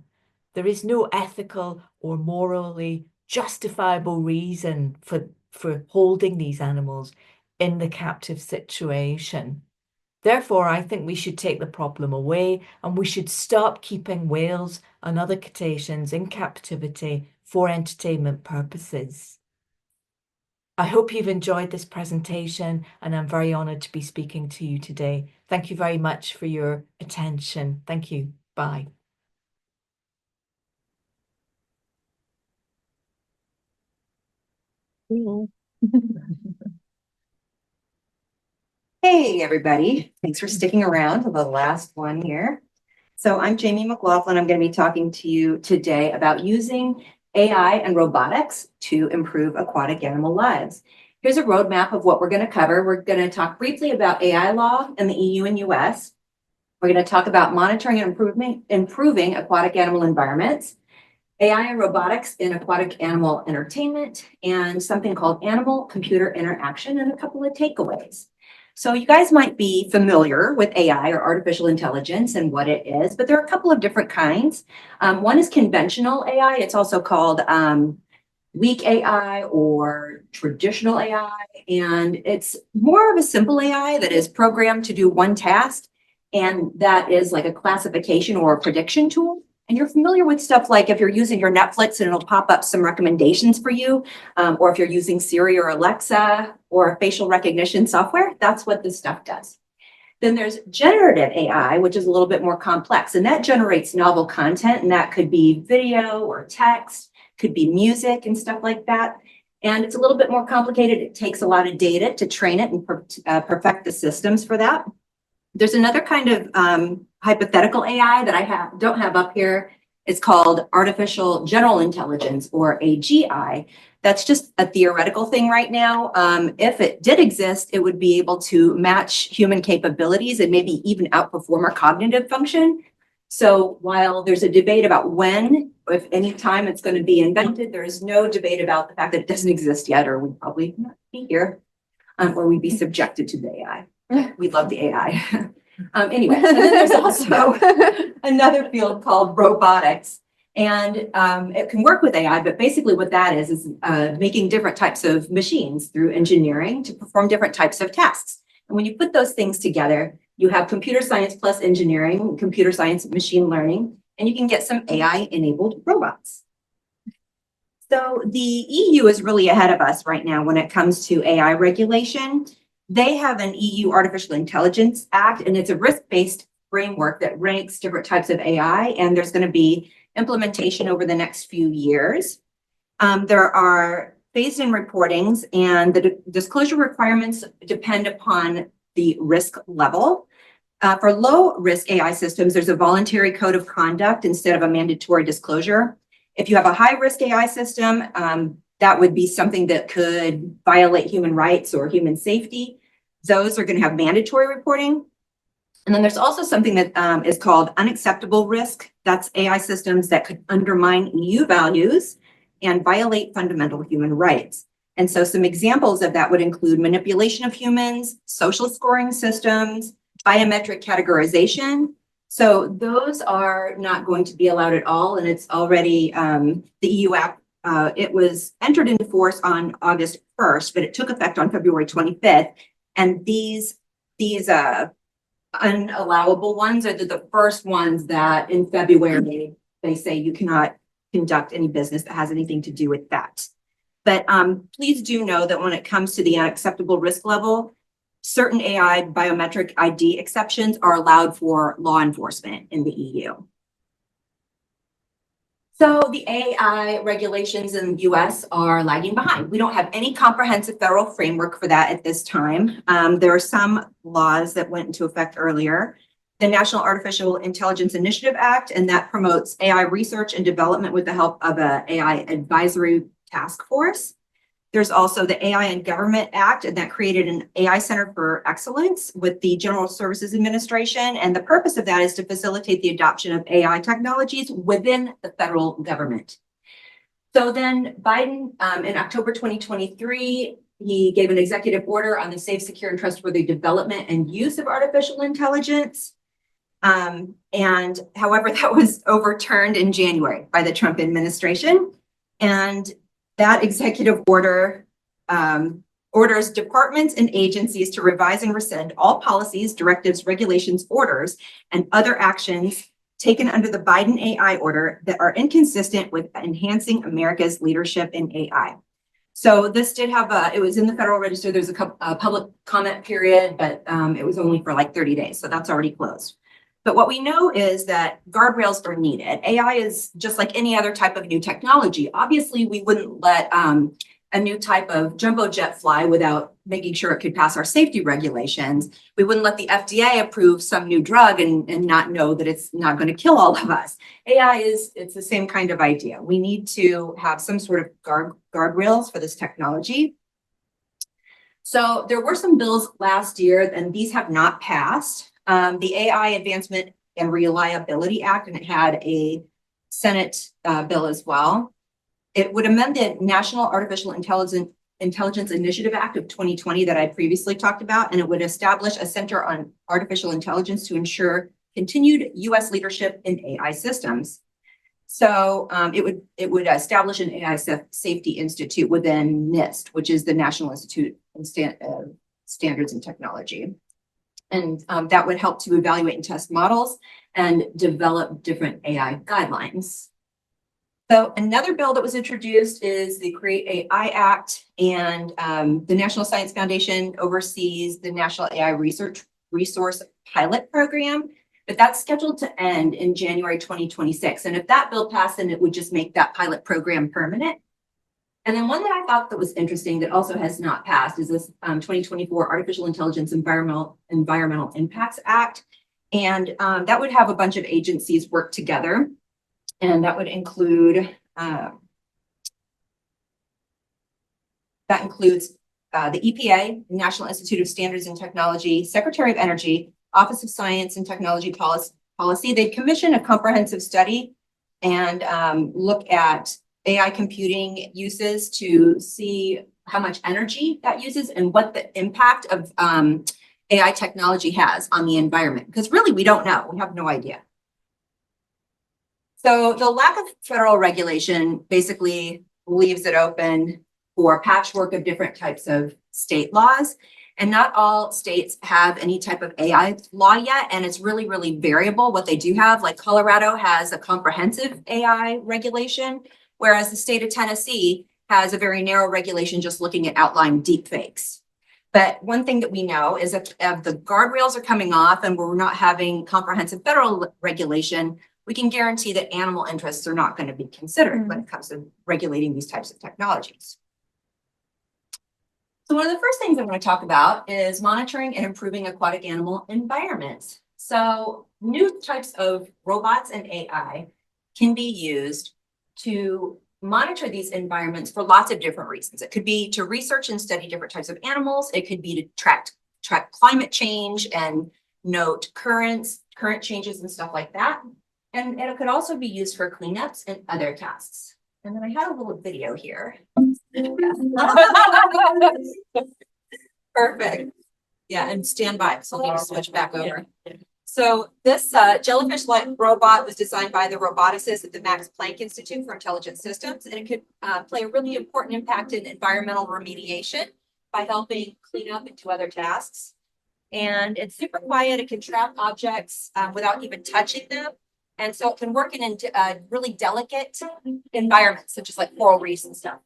there is no ethical or morally justifiable reason for holding these animals in the captive situation. Therefore, I think we should take the problem away and we should stop keeping whales and other cetaceans in captivity for entertainment purposes. I hope you've enjoyed this presentation and I'm very honoured to be speaking to you today. Thank you very much for your attention. Thank you. Bye. Hey, everybody. Thanks for sticking around to the last one here. So I'm Jamie McLaughlin. I'm going to be talking to you today about using AI and robotics to improve aquatic animal lives. Here's a roadmap of what we're going to cover. We're going to talk briefly about AI law in the EU and US. We're going to talk about monitoring and improving aquatic animal environments, AI and robotics in aquatic animal entertainment, and something called animal-computer interaction, and a couple of takeaways. So you guys might be familiar with AI or artificial intelligence and what it is, but there are a couple of different kinds. One is conventional AI. It's also called weak AI or traditional AI, and it's more of a simple AI that is programmed to do one task, and that is like a classification or a prediction tool. And you're familiar with stuff like if you're using your Netflix and it'll pop up some recommendations for you, or if you're using Siri or Alexa or facial recognition software, that's what this stuff does. Then there's generative AI, which is a little bit more complex, and that generates novel content, and that could be video or text, could be music and stuff like that. And it's a little bit more complicated. It takes a lot of data to train it and perfect the systems for that. There's another kind of hypothetical AI that I don't have up here. It's called artificial general intelligence, or AGI. That's just a theoretical thing right now. If it did exist, it would be able to match human capabilities and maybe even outperform our cognitive function. So while there's a debate about when, if any time it's going to be invented, there is no debate about the fact that it doesn't exist yet, or we'd probably not be here, or we'd be subjected to the AI. We love the AI. Anyway, and then there's also another field called robotics. And it can work with AI, but basically what that is making different types of machines through engineering to perform different types of tasks. And when you put those things together, you have computer science plus engineering, computer science, machine learning, and you can get some AI-enabled robots. So the EU is really ahead of us right now when it comes to AI regulation. They have an EU Artificial Intelligence Act, and it's a risk-based framework that ranks different types of AI, and there's going to be implementation over the next few years. There are phased-in reportings, and the disclosure requirements depend upon the risk level. For low-risk AI systems, there's a voluntary code of conduct instead of a mandatory disclosure. If you have a high-risk AI system, that would be something that could violate human rights or human safety. Those are going to have mandatory reporting. And then there's also something that is called unacceptable risk. That's AI systems that could undermine EU values and violate fundamental human rights. And so some examples of that would include manipulation of humans, social scoring systems, biometric categorization. So those are not going to be allowed at all. And it's already the EU Act. It was entered into force on August 1st, but it took effect on February 25th. And these unallowable ones are the first ones that in February, they say you cannot conduct any business that has anything to do with that. But please do know that when it comes to the unacceptable risk level, certain AI biometric ID exceptions are allowed for law enforcement in the EU. So the AI regulations in the US are lagging behind. We don't have any comprehensive federal framework for that at this time. There are some laws that went into effect earlier. The National Artificial Intelligence Initiative Act, and that promotes AI research and development with the help of an AI advisory task force. There's also the AI and Government Act, and that created an AI Center for Excellence with the General Services Administration. And the purpose of that is to facilitate the adoption of AI technologies within the federal government. So then Biden, in October 2023, he gave an executive order on the safe, secure, and trustworthy development and use of artificial intelligence. And however, that was overturned in January by the Trump administration. And that executive order orders departments and agencies to revise and rescind all policies, directives, regulations, orders, and other actions taken under the Biden AI order that are inconsistent with enhancing America's leadership in AI. So this did have it was in the Federal Register. There's a public comment period, but it was only for like 30 days. So that's already closed. But what we know is that guardrails are needed. AI is just like any other type of new technology. Obviously, we wouldn't let a new type of jumbo jet fly without making sure it could pass our safety regulations. We wouldn't let the FDA approve some new drug and not know that it's not going to kill all of us. It's the same kind of idea. We need to have some sort of guardrails for this technology. So there were some bills last year, and these have not passed. The AI Advancement and Reliability Act, and it had a Senate bill as well. It would amend the National Artificial Intelligence Initiative Act of 2020 that I previously talked about, and it would establish a Center on Artificial Intelligence to ensure continued U.S. leadership in AI systems. So it would establish an AI Safety Institute within NIST, which is the National Institute of Standards and Technology. And that would help to evaluate and test models and develop different AI guidelines. So another bill that was introduced is the Create AI Act, and the National Science Foundation oversees the National AI Resource Pilot Program, but that's scheduled to end in January 2026. And if that bill passed, then it would just make that pilot program permanent. And then one that I thought that was interesting that also has not passed is this 2024 Artificial Intelligence Environmental Impacts Act. And that would have a bunch of agencies work together. And that would include, that includes the EPA, National Institute of Standards and Technology, Secretary of Energy, Office of Science and Technology Policy. They commission a comprehensive study and look at AI computing uses to see how much energy that uses and what the impact of AI technology has on the environment, because really we don't know. We have no idea. So the lack of federal regulation basically leaves it open for patchwork of different types of state laws. And not all states have any type of AI law yet, and it's really, really variable what they do have. Like Colorado has a comprehensive AI regulation, whereas the state of Tennessee has a very narrow regulation just looking at outlying deep fakes. But one thing that we know is that if the guardrails are coming off and we're not having comprehensive federal regulation, we can guarantee that animal interests are not going to be considered when it comes to regulating these types of technologies. So one of the first things I want to talk about is monitoring and improving aquatic animal environments. So new types of robots and AI can be used to monitor these environments for lots of different reasons. It could be to research and study different types of animals. It could be to track climate change and note current changes and stuff like that. And it could also be used for cleanups and other tasks. And then I had a little video here. Perfect. Yeah, and stand by, so I'll need to switch back over. So this jellyfish-like robot was designed by the roboticists at the Max Planck Institute for Intelligent Systems, and it could play a really important impact in environmental remediation by helping clean up and do other tasks. And it's super quiet. It can trap objects without even touching them. And so it can work in really delicate environments, such as like coral reefs and stuff.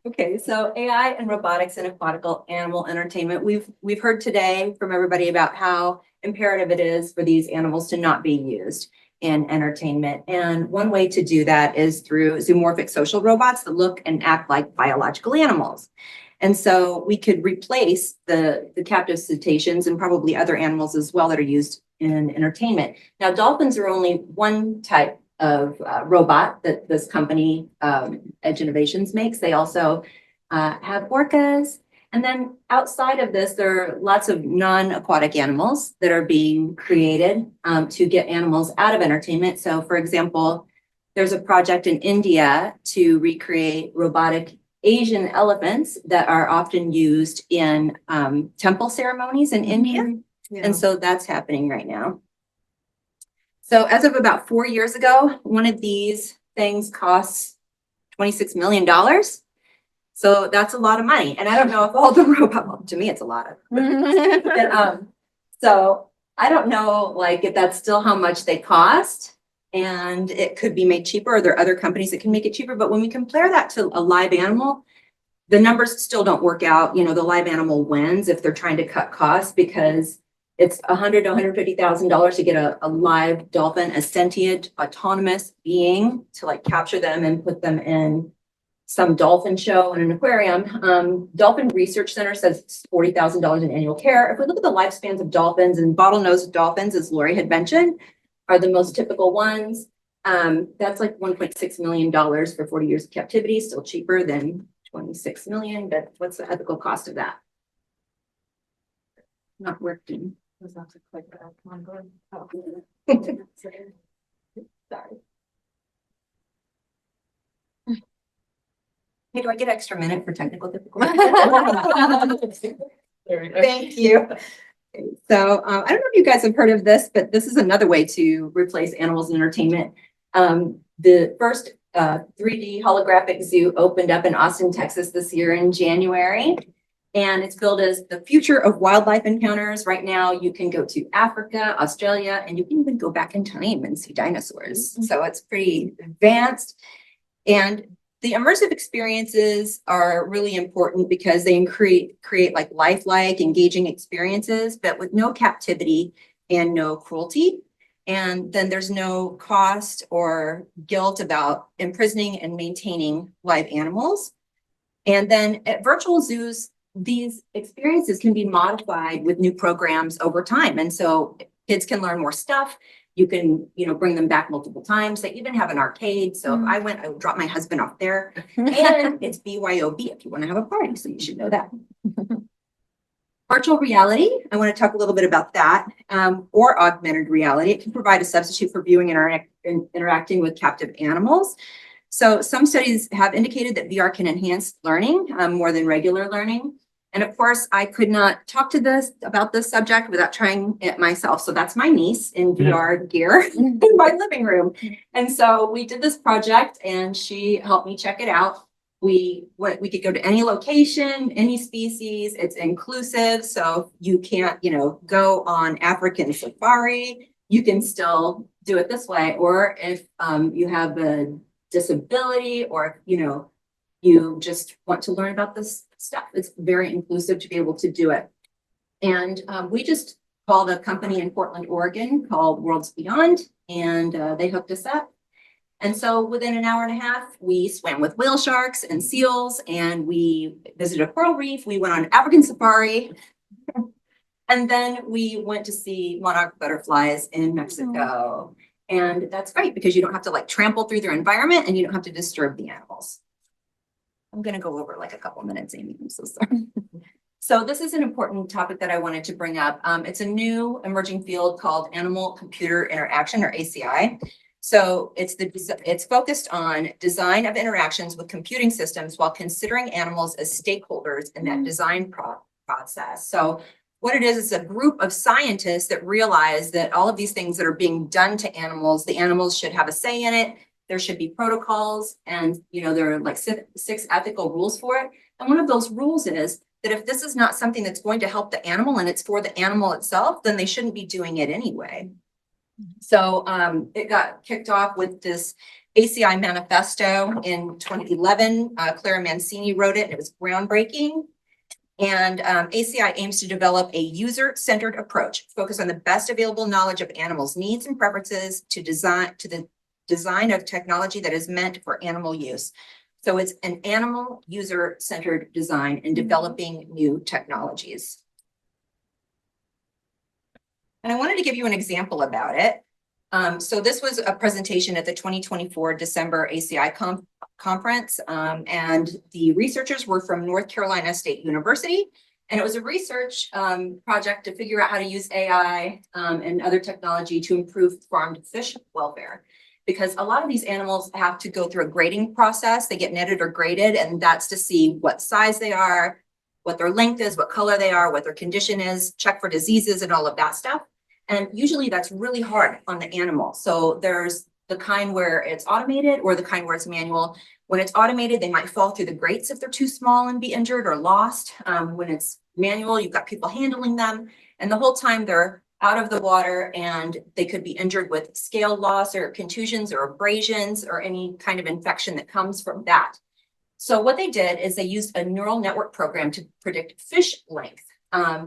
Okay, so AI and robotics and aquatical animal entertainment. We've heard today from everybody about how imperative it is for these animals to not be used in entertainment. And one way to do that is through zoomorphic social robots that look and act like biological animals. And so we could replace the captive cetaceans and probably other animals as well that are used in entertainment. Now, dolphins are only one type of robot that this company, Edge Innovations, makes. They also have orcas. And then outside of this, there are lots of non-aquatic animals that are being created to get animals out of entertainment. So for example, there's a project in India to recreate robotic Asian elephants that are often used in temple ceremonies in India. Yeah. And so that's happening right now. So as of about 4 years ago, one of these things costs $26 million. So that's a lot of money. And I don't know if all the well, to me, it's a lot of. But, so I don't know, like, if that's still how much they cost, and it could be made cheaper, or there are other companies that can make it cheaper. But when we compare that to a live animal, the numbers still don't work out. You know, the live animal wins if they're trying to cut costs, because it's $100,000 to $150,000 to get a live dolphin, a sentient, autonomous being, to like capture them and put them in some dolphin show in an aquarium. Dolphin Research Center says it's $40,000 in annual care. If we look at the lifespans of dolphins, and bottlenose dolphins, as Lori had mentioned, are the most typical ones. That's like $1.6 million for 40 years of captivity, still cheaper than 26 million, but what's the ethical cost of that? Not working. Was not to click that. Come on, go ahead. Oh. Sorry. Hey, do I get extra minute for technical difficulties? Thank you. Okay, so I don't know if you guys have heard of this, but this is another way to replace animals in entertainment. The first 3D holographic zoo opened up in Austin, Texas this year in January. And it's billed as the future of wildlife encounters. Right now, you can go to Africa, Australia, and you can even go back in time and see dinosaurs. So it's pretty advanced. And the immersive experiences are really important because they create like lifelike, engaging experiences, but with no captivity and no cruelty. And then there's no cost or guilt about imprisoning and maintaining live animals. And then at virtual zoos, these experiences can be modified with new programs over time. And so kids can learn more stuff. You can, bring them back multiple times. They even have an arcade. So if I went, I would drop my husband off there. And it's BYOB if you want to have a party. So you should know that. Virtual reality, I want to talk a little bit about that, or augmented reality. It can provide a substitute for viewing and interacting with captive animals. So some studies have indicated that VR can enhance learning more than regular learning. And of course, I could not talk about this subject without trying it myself. So that's my niece in VR gear in my living room. And so we did this project and she helped me check it out. We could go to any location, any species. It's inclusive. So you can't, go on African safari. You can still do it this way. Or if you have a disability or, you just want to learn about this stuff, it's very inclusive to be able to do it. And we just called a company in Portland, Oregon called Worlds Beyond, and they hooked us up. And so within an hour and a half, we swam with whale sharks and seals, and we visited a coral reef. We went on African safari. And then we went to see monarch butterflies in Mexico. And that's great because you don't have to like trample through their environment and you don't have to disturb the animals. I'm going to go over like a couple minutes, Amy. I'm so sorry. So this is an important topic that I wanted to bring up. It's a new emerging field called animal computer interaction, or ACI. So it's focused on design of interactions with computing systems while considering animals as stakeholders in that design process. So what it is a group of scientists that realize that all of these things that are being done to animals, the animals should have a say in it. There should be protocols, and there are like six ethical rules for it. And one of those rules is that if this is not something that's going to help the animal and it's for the animal itself, then they shouldn't be doing it anyway. So it got kicked off with this ACI manifesto in 2011. Clara Mancini wrote it, and it was groundbreaking. And ACI aims to develop a user-centered approach, focus on the best available knowledge of animals' needs and preferences to the design of technology that is meant for animal use. So it's an animal user-centered design in developing new technologies. And I wanted to give you an example about it. So this was a presentation at the 2024 December ACI conference, and the researchers were from North Carolina State University. And it was a research project to figure out how to use AI and other technology to improve farmed fish welfare. Because a lot of these animals have to go through a grading process. They get netted or graded, and that's to see what size they are, what their length is, what color they are, what their condition is, check for diseases and all of that stuff. And usually that's really hard on the animal. So there's the kind where it's automated or the kind where it's manual. When it's automated, they might fall through the grates if they're too small and be injured or lost. When it's manual, you've got people handling them. And the whole time they're out of the water and they could be injured with scale loss or contusions or abrasions or any kind of infection that comes from that. So what they did is they used a neural network program to predict fish length,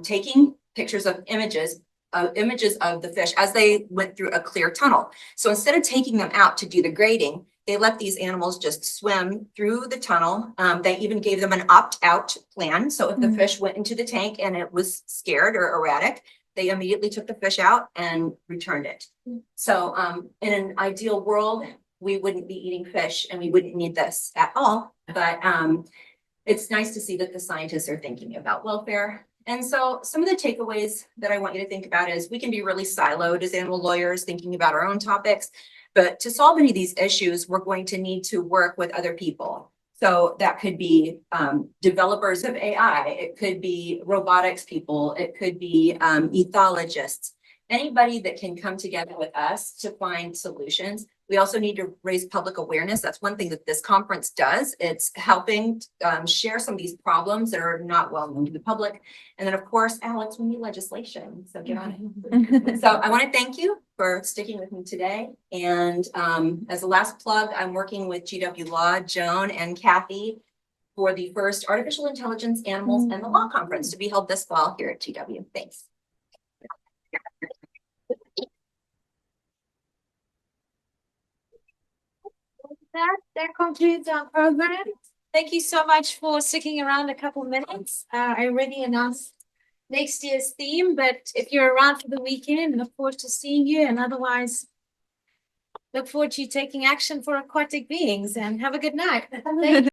taking pictures of images of the fish as they went through a clear tunnel. So instead of taking them out to do the grading, they let these animals just swim through the tunnel. They even gave them an opt-out plan. So if the fish went into the tank and it was scared or erratic, they immediately took the fish out and returned it. So in an ideal world, we wouldn't be eating fish and we wouldn't need this at all. But it's nice to see that the scientists are thinking about welfare. And so some of the takeaways that I want you to think about is we can be really siloed as animal lawyers thinking about our own topics. But to solve any of these issues, we're going to need to work with other people. So that could be developers of AI. It could be robotics people. It could be ethologists. Anybody that can come together with us to find solutions. We also need to raise public awareness. That's one thing that this conference does. It's helping share some of these problems that are not well known to the public. And then, of course, Alex, we need legislation, so get on it. So I want to thank you for sticking with me today. And as a last plug, I'm working with GW Law, Joan and Kathy, for the first Artificial Intelligence, Animals, and the Law Conference to be held this fall here at GW. Thanks. That concludes our program. Thank you so much for sticking around a couple minutes. I already announced next year's theme, but if you're around for the weekend, look forward to seeing you, and otherwise look forward to you taking action for aquatic beings, and have a good night. Thank you.